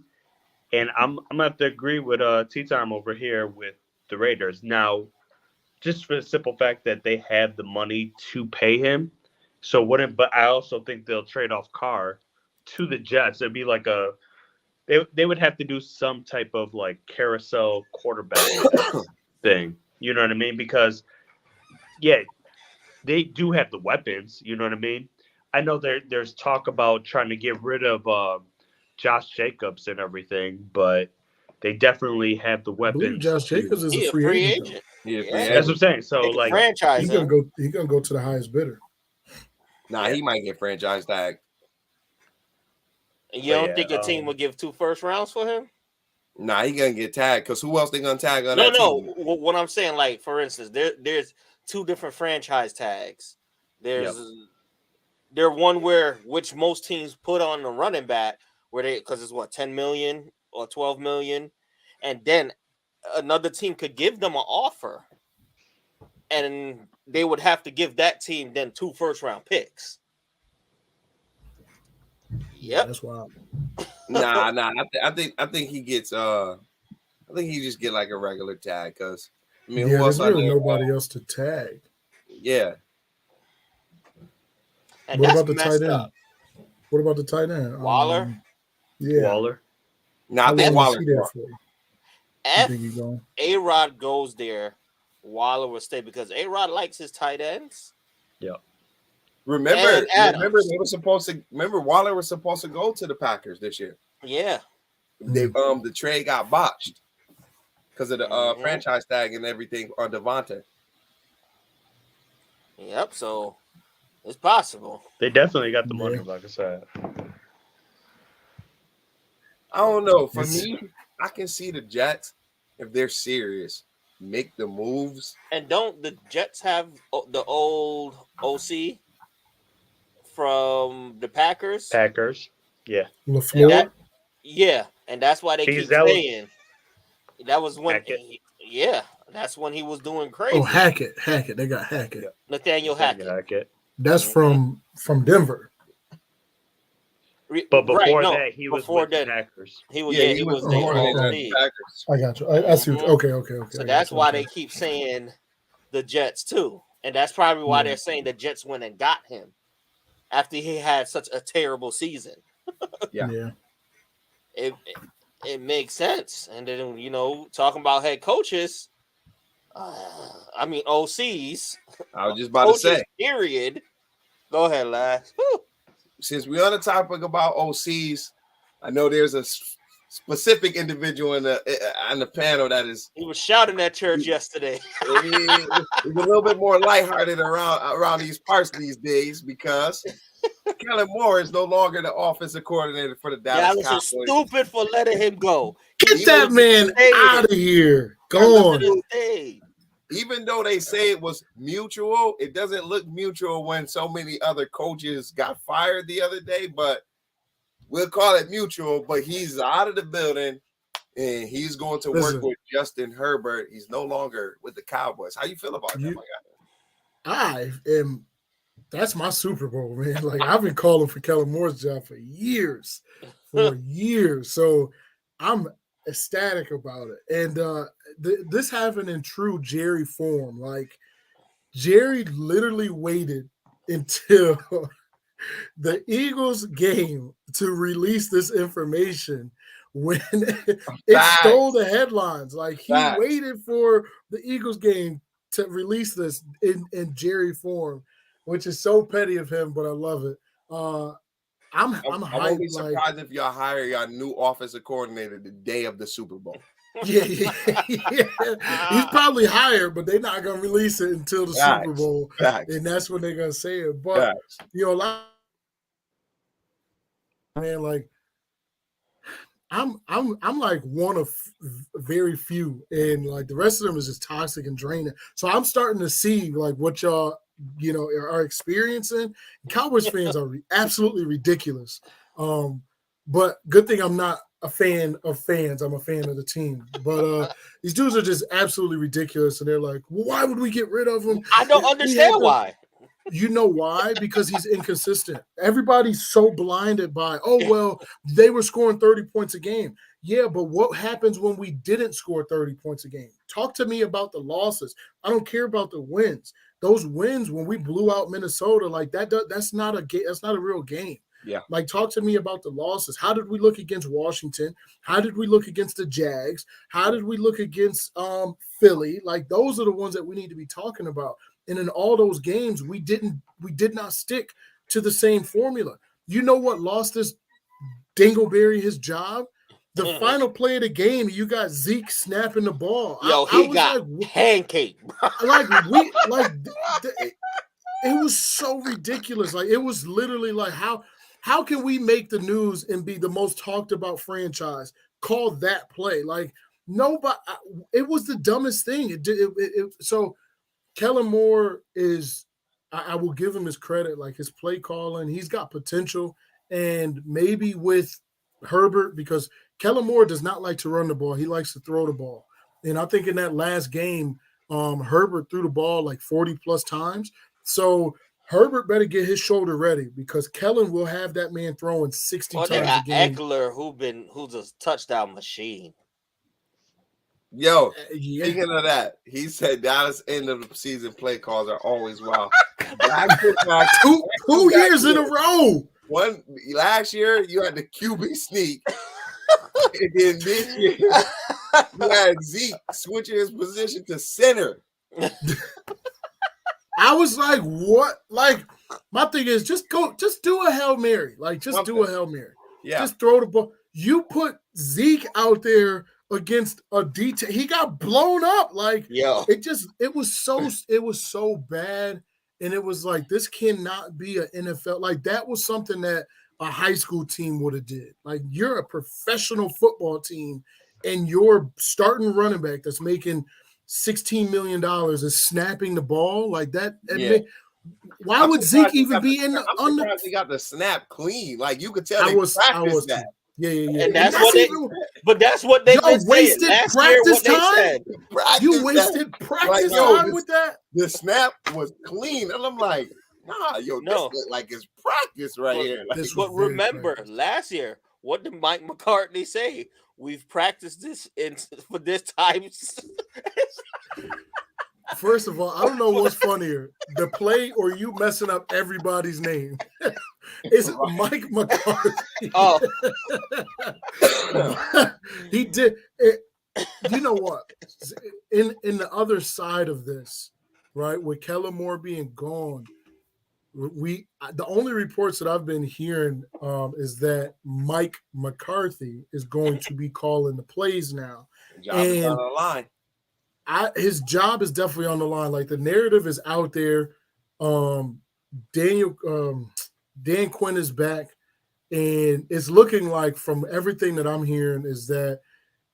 and I'm gonna have to agree with T-Time over here with the Raiders now. Just for the simple fact that they have the money to pay him. So but I also think they'll trade off Carr to the Jets. It'd be like they would have to do some type of like carousel quarterback thing. You know what I mean? Because they do have the weapons, you know what I mean? I know there's talk about trying to get rid of Josh Jacobs and everything, but they definitely have the weapons. Josh Jacobs is a free agent. That's what I'm saying. So, like, franchise, he's gonna go to the highest bidder. Nah, he might get franchise tag. You don't think a team would give 2 first rounds for him? Nah, he gonna get tagged, because who else they gonna tag on that team? What I'm saying, like, for instance, there's 2 different franchise tags. There's one which most teams put on the running back, where because it's what, 10 million or 12 million, and then another team could give them an offer and they would have to give that team then 2 first-round picks. Yeah, that's wild. Nah. I think he gets. I think he just get like a regular tag because I mean, who else? There's really nobody else to tag. Yeah. And What that's about the messed tight end? up. What about the tight end? Waller? Yeah. Waller. No, I How think long is Waller. he there for? You If think he going? A-Rod goes there, Waller will stay because A-Rod likes his tight ends. Remember Adams. they were supposed to. Remember Waller was supposed to go to the Packers this year. Yeah. They the trade got botched because of the Mhm. franchise tag and everything on Devontae. Yep. So it's possible. They definitely got the money, Yeah. like I said. I don't know. For me, I can see the Jets if they're serious, make the moves. And don't the Jets have the old OC from the Packers? Packers. Yeah. LaFleur? That- Yeah, and that's why they Because keep that was- saying that was when. Hackett. Yeah, that's when he was doing crazy. Oh, Hackett. They got Hackett. Yeah. Nathaniel Hackett. Hackett. That's from Denver. But before no, that, he was before with that, the Packers. He was. Yeah, he was the coordinator at OC. the Packers. I got you. I see. Okay. So that's why they keep saying the Jets too, and that's probably why they're saying the Jets went and got him after he had such a terrible season. Yeah. It makes sense. And then talking about head coaches, I mean OCs. I was just about to say. Period. Go ahead, Lash. Woo. Since we're on the topic about OCs, I know there's a specific individual in the panel that is. He was shouting at church yesterday. It's a little bit more lighthearted around these parts these days because Kellen Moore is no longer the offensive coordinator for the Dallas Dallas is Cowboys. stupid for letting him go. Get that man out of here. Gone. Even though they say it was mutual, it doesn't look mutual when so many other coaches got fired the other day, but we'll call it mutual. But he's out of the building and he's going to work with Justin Herbert. He's no longer with the Cowboys. How you feel about that, my guy? That's my Super Bowl, man. Like I've been calling for Kellen Moore's job for years. So I'm ecstatic about it. And this happened in true Jerry form. Like Jerry literally waited until the Eagles game to release this information when it stole the headlines. Like he waited for the Eagles game to release this in Jerry form, which is so petty of him, but I love it. I'm hyped. Only surprised if y'all hire your new offensive coordinator the day of the Super Bowl. Yeah. He's probably hired, but they're not gonna release it until the Super Bowl, and that's when they're gonna say it. But a lot, man, like I'm like one of very few, and like the rest of them is just toxic and draining. So I'm starting to see like what y'all are experiencing. Cowboys fans are absolutely ridiculous. But good thing I'm not a fan of fans. I'm a fan of the team. But these dudes are just absolutely ridiculous. And they're like, well, why would we get rid of him? I don't understand why. You know why? Because he's inconsistent. Everybody's so blinded by, they were scoring 30 points a game. Yeah, but what happens when we didn't score 30 points a game? Talk to me about the losses. I don't care about the wins. Those wins when we blew out Minnesota, like that's not a real game. Yeah. Like talk to me about the losses. How did we look against Washington? How did we look against the Jags? How did we look against Philly? Like those are the ones that we need to be talking about. And in all those games, we did not stick to the same formula. You know what lost this Dingleberry his job? The final play of the game, you got Zeke snapping the ball. He got pancake. It was so ridiculous. Like it was literally like how can we make the news and be the most talked about franchise? Call that play like nobody. It was the dumbest thing. So Kellen Moore is. I will give him his credit. Like his play calling, he's got potential, and maybe with Herbert because Kellen Moore does not like to run the ball. He likes to throw the ball. And I think in that last game, Herbert threw the ball like 40 plus times. So Herbert better get his shoulder ready because Kellen will have that man throwing 60 Well, they times a got game. Eckler, who's a touchdown machine. Yo, Yeah. speaking of that, he said Dallas end of the season play calls are always wild. Two years in a row. One last year, you had the QB sneak, and then this year you had Zeke switching his position to center. I was like, what? Like, my thing is just do a Hail Mary. Like, just do a Hail Mary. Yeah. Just throw the ball. You put Zeke out there against a detail. He got blown up. Like, it was so bad. And it was like, this cannot be an NFL. Like, that was something that a high school team would have did. Like, you're a professional football team and your starting running back that's making $16 million is snapping the ball like that. Why would Zeke even be in the I'm surprised he got the snap clean. Like, you could tell they practiced that. Yeah. And that's what they wasted practice time. You wasted that. practice time with that. The snap was clean, and I'm like, nah, this look like it's practice right here. Like, but remember, last year, what did Mike McCartney say? We've practiced this for this time. First of all, I don't know what's funnier, the play or you messing up everybody's name. It's Mike McCarthy. Oh, he did it. You know what? In the other side of this, right, with Kellen Moore being gone, the only reports that I've been hearing is that Mike McCarthy is going to be calling the plays now. Job is on the line. His job is definitely on the line. Like, the narrative is out there. Dan Quinn is back, and it's looking like, from everything that I'm hearing, is that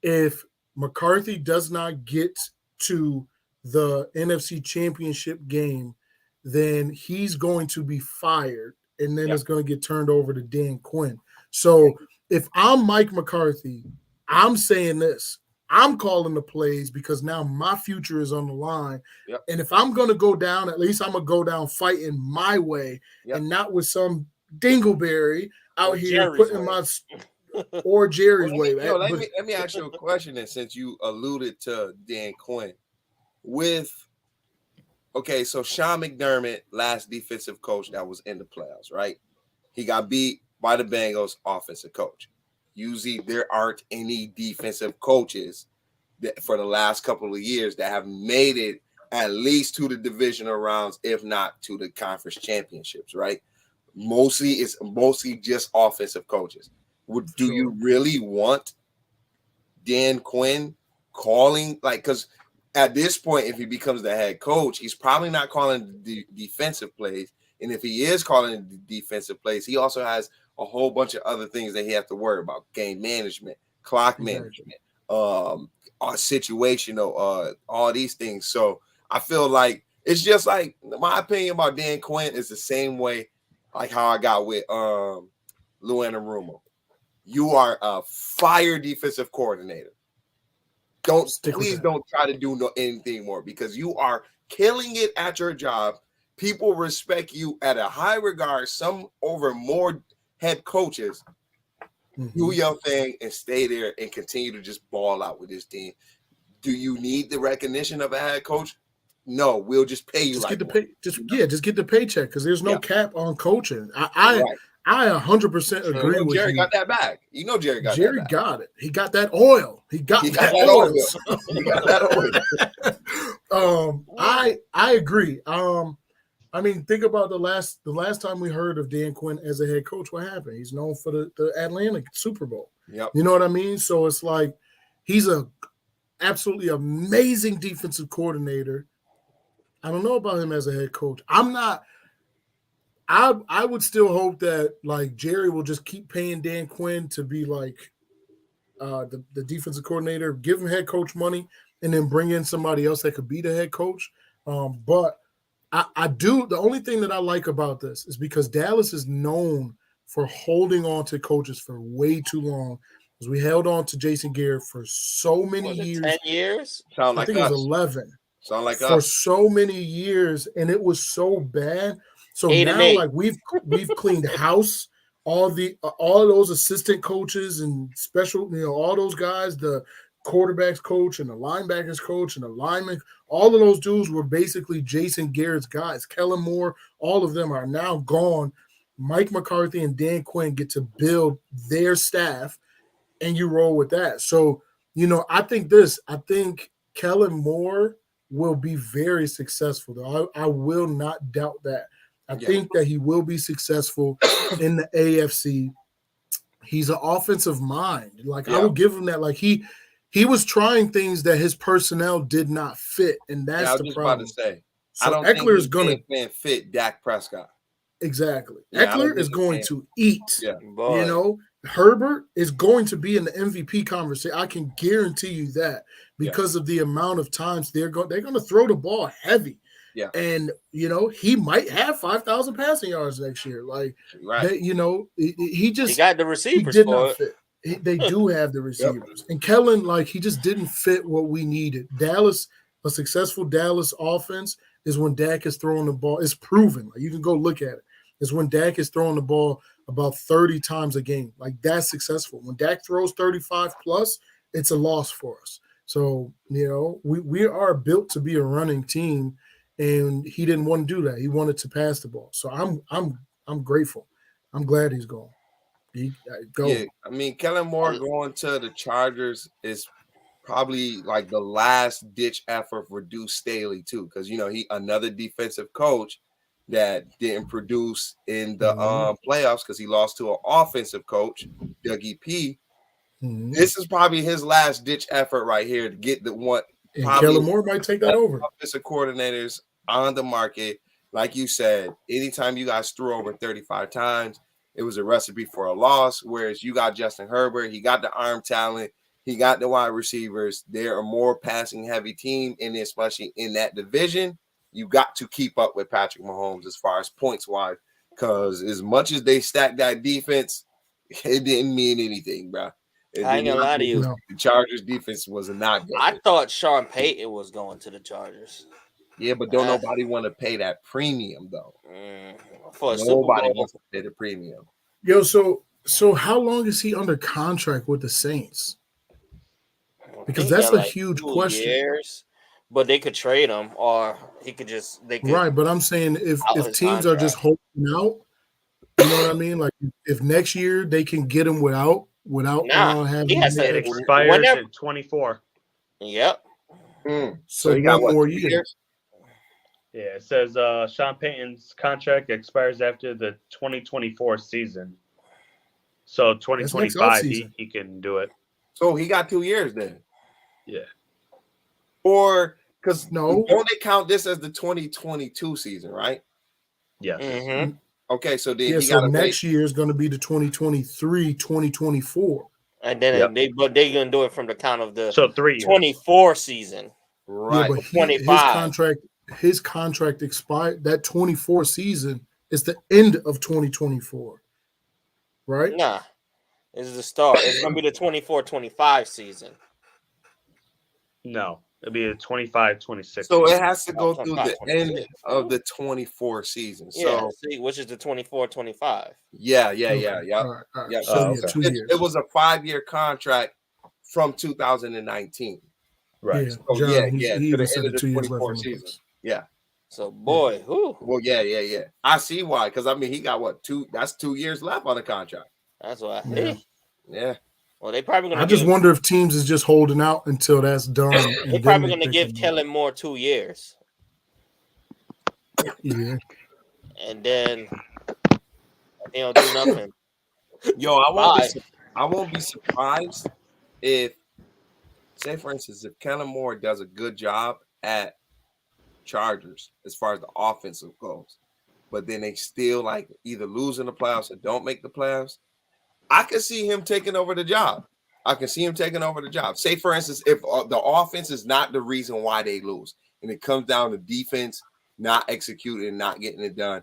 if McCarthy does not get to the NFC Championship game, then he's going to be fired, and then it's going to get turned over to Dan Quinn. So if I'm Mike McCarthy, I'm saying this. I'm calling the plays because now my future is on the line. Yep. And if I'm going to go down, at least I'm going to go down fighting my way and not with some dingleberry out here putting my – or Jerry's way. Let me ask you a question then, since you alluded to Dan Quinn. So Sean McDermott, last defensive coach that was in the playoffs, right? He got beat by the Bengals offensive coach. Usually there aren't any defensive coaches that for the last couple of years that have made it at least to the divisional rounds, if not to the conference championships, right? It's mostly just offensive coaches. Do you really want Dan Quinn calling, because at this point, if he becomes the head coach, he's probably not calling the defensive plays. And if he is calling the defensive plays, he also has a whole bunch of other things that he has to worry about: game management, clock management, situational, all these things. So I feel like it's just like, my opinion about Dan Quinn is the same way like how I got with Lou Anarumo. You are a fire defensive coordinator. Please don't try to do anything more, because you are killing it at your job. People respect you at a high regard, some over more head coaches. Do your thing and stay there and continue to just ball out with this team. Do you need the recognition of a head coach? No, we'll just pay you. Just get the paycheck, because there's no cap on coaching. I 100% agree with Jerry you. got that back. Jerry got it. He got that oil. He got that oil. He got that oil. I agree. I mean, think about the last time we heard of Dan Quinn as a head coach. What happened? He's known for the Atlanta Super Bowl. Yep. You know what I mean? So it's like, he's a absolutely amazing defensive coordinator. I don't know about him as a head coach. I would still hope that, like, Jerry will just keep paying Dan Quinn to be like the defensive coordinator, give him head coach money, and then bring in somebody else that could be the head coach. But I do. The only thing that I like about this is because Dallas is known for holding on to coaches for way too long. Because we held on to Jason Garrett for so many years. 10 years? Sound like I think it was 11. Sound like for us. so many years, and it was so bad. So 8-8. now, like we've cleaned house. All those assistant coaches and special, all those guys, the quarterbacks coach and the linebackers coach and the lineman, all of those dudes were basically Jason Garrett's guys. Kellen Moore, all of them are now gone. Mike McCarthy and Dan Quinn get to build their staff, and you roll with that. So, I think Kellen Moore will be very successful, though. I will not doubt that. I think that he will be successful in the AFC. He's an offensive mind. Like, I will give him that. Like, he was trying things that his personnel did not fit, and that's the problem. About to say, so I don't Eckler is going to fit Dak Prescott. Exactly. Yeah, Eckler is going to eat. Yeah. Boy. Herbert is going to be in the MVP conversation. I can guarantee you that because of the amount of times they're going to throw the ball heavy. Yeah. And, he might have 5,000 passing yards next year. Like, he got the receivers he did for not it. fit. They do have the receivers. And Kellen, like, he just didn't fit what we needed. Dallas, a successful Dallas offense is when Dak is throwing the ball. It's proven. Like, you can go look at it. It's when Dak is throwing the ball about 30 times a game. Like, that's successful. When Dak throws 35 plus, it's a loss for us. So, we are built to be a running team, and he didn't want to do that. He wanted to pass the ball. So I'm grateful. I'm glad he's gone. Go. Yeah, I mean, Kellen Moore going to the Chargers is probably like the last ditch effort for Deuce Staley too, because he another defensive coach that didn't produce in the playoffs because he lost to an offensive coach, Dougie P. Mm-hmm. This is probably his last ditch effort right here to get the one. And Kellen Moore might take that over. Offensive coordinators on the market, like you said, anytime you guys threw over 35 times, it was a recipe for a loss. Whereas you got Justin Herbert, he got the arm talent, he got the wide receivers. They're a more passing heavy team, and especially in that division, you got to keep up with Patrick Mahomes as far as points wise. Because as much as they stacked that defense, it didn't mean anything, bro. I ain't gonna lie to you. The Chargers defense was not good. I thought Sean Payton was going to the Chargers. Yeah, but don't nobody want to pay that premium though. Nobody wants to pay the premium. Yo, so how long is he under contract with the Saints? Because that's a huge question. Years, but they could trade him, or he could just right. But I'm saying if teams are just holding out, you know what I mean? Like if next year they can get him without having it expires in 24. Yep. So he got one more year. Yeah, it says Sean Payton's contract expires after the 2024 season. So 2025 he can do it. So he got 2 years then. Yeah. Or because don't they count this as the 2022 season, right? Yeah. Mm-hmm. Okay, so then so next year is going to be the 2023-2024. And then they're going to do it from the count of the 3 years. 24 season. Right. Yeah, but 25. His contract expired. That 24 season is the end of 2024. Right? Nah. It's the start. It's going to be the 24-25 season. No. It'll be a 25-26. So it has to go through the end of the 24 season. So which is the 24-25. Yeah. All right. So 2 years. It was a 5-year contract from 2019. Right. Yeah, so John, he to the end of the 24 season. Yeah. So boy, who? Well, yeah. I see why. Because I mean, he got what 2? That's 2 years left on the contract. That's why. Yeah. Well, they probably going to. I just wonder if teams is just holding out until that's done. They're probably going to give Kellen Moore 2 years. Yeah. And then they don't do nothing. Yo, I won't be surprised if, say for instance, if Kellen Moore does a good job at Chargers as far as the offensive goes, but then they still like either lose in the playoffs or don't make the playoffs. I can see him taking over the job. Say, for instance, if the offense is not the reason why they lose, and it comes down to defense not executing and not getting it done,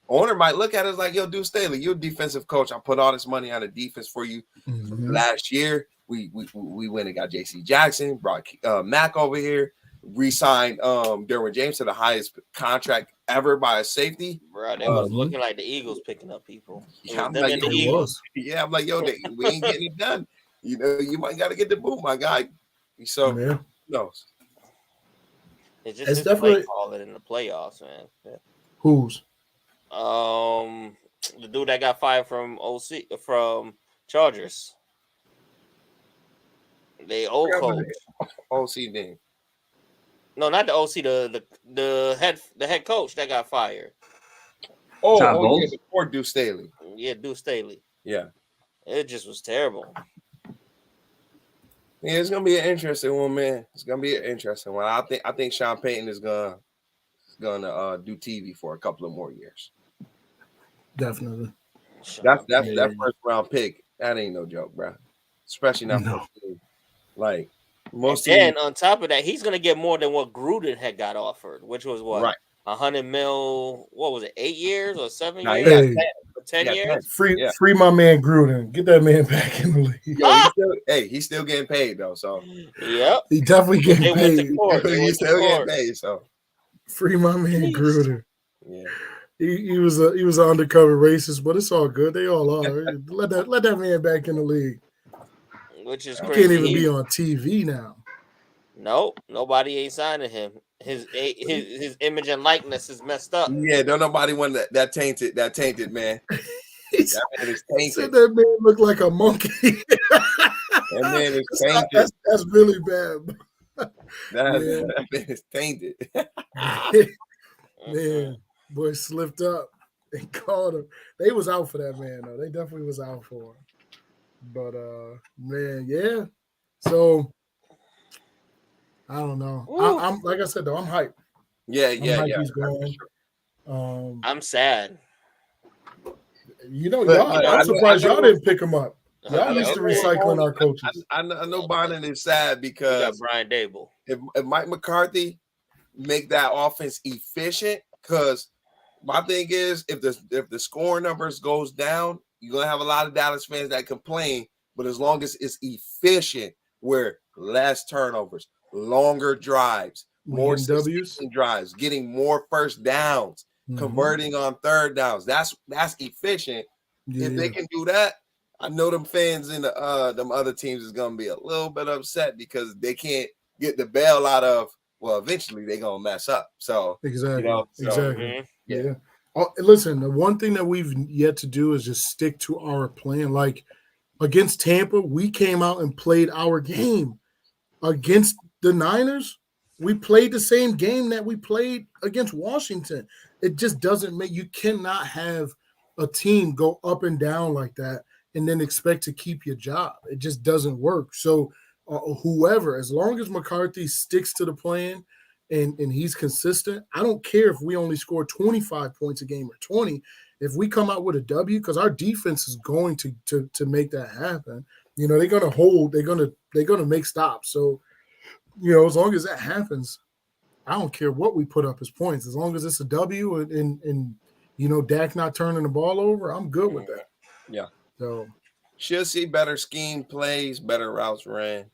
owner might look at it as like, yo, Deuce Staley, you're a defensive coach. I put all this money on the defense for you. Mm-hmm. Last year, we went and got J.C. Jackson, brought Mac over here. re-signed Derwin James to the highest contract ever by a safety. Bro, they was looking like the Eagles picking up people. Yeah, I'm Them like, and the yo, Eagles. yeah, I'm like, yo, we ain't getting it done. You know, you might got to get the boot, my guy. So, who knows? It's just his definitely play calling in the playoffs, man. Yeah. Who's? The dude that got fired from Chargers. The old coach. OC name. No, not the OC. The head coach that got fired. Yeah, before Deuce Staley. Yeah, Deuce Staley. Yeah, it just was terrible. Yeah, it's gonna be an interesting one, man. It's gonna be an interesting one. I think Sean Payton is gonna do TV for a couple of more years. Definitely. That first round pick. That ain't no joke, bro. Especially not for like most. And on top of that, he's gonna get more than what Gruden had got offered, which was what, right, $100 million. What was it, 8 years or 7 nah, years? 10 years. Free my man Gruden. Get that man back in the league. Yo, he's still getting paid though. So yep, he definitely getting paid. He's still getting paid. So free my man Gruden. Yeah. He was an undercover racist, but it's all good. They all are. Let that man back in the league. Which is he crazy. Can't even be on TV now. Nope, nobody ain't signing him. His image and likeness is messed up. Yeah, don't nobody want that tainted man. That man is tainted. Said that man looked like a monkey. That man is tainted. That's really bad. That man is tainted. Man, boy slipped up. They called him. They was out for that man though. They definitely was out for him. But man, yeah. So I don't know. I'm like I said though, I'm hyped. Yeah. He's going. I'm sad. You know, I'm surprised y'all didn't pick him up. Y'all used to recycling our coaches. I know Bonin is sad because Brian Dable. If Mike McCarthy make that offense efficient, because my thing is if the scoring numbers goes down, you're gonna have a lot of Dallas fans that complain. But as long as it's efficient, where less turnovers, longer drives, more W's drives, getting more first downs, converting on third downs, that's efficient. Yeah. If they can do that, I know them fans in them other teams is gonna be a little bit upset because they can't get the bail out of. Well, eventually they're gonna mess up. So exactly, exactly. Yeah. Listen, the one thing that we've yet to do is just stick to our plan. Like against Tampa, we came out and played our game. Against the Niners, we played the same game that we played against Washington. It just doesn't make you cannot have a team go up and down like that and then expect to keep your job. It just doesn't work. So whoever, as long as McCarthy sticks to the plan and he's consistent, I don't care if we only score 25 points a game or 20. If we come out with a W, because our defense is going to make that happen. You know, they're going to hold, they're going to make stops. So, you know, as long as that happens, I don't care what we put up as points. As long as it's a W and you know, Dak not turning the ball over, I'm good with that. Yeah. So should see better scheme plays, better routes ran,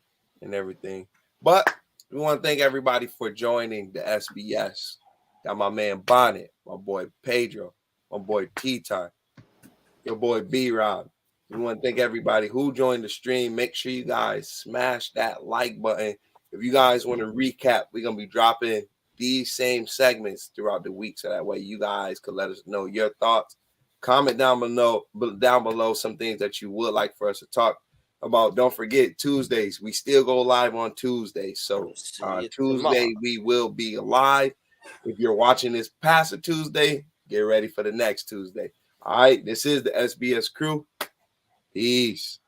and everything. But we want to thank everybody for joining the SBS. Got my man Bonnet, my boy Pedro, my boy T-Time, your boy B-Rob. We want to thank everybody who joined the stream. Make sure you guys smash that like button. If you guys want to recap, we're going to be dropping these same segments throughout the week, so that way you guys could let us know your thoughts. Comment down below some things that you would like for us to talk about. Don't forget, Tuesdays, we still go live on Tuesdays. So Tuesday, we will be live. If you're watching this past a Tuesday, get ready for the next Tuesday. All right, this is the SBS crew. Peace.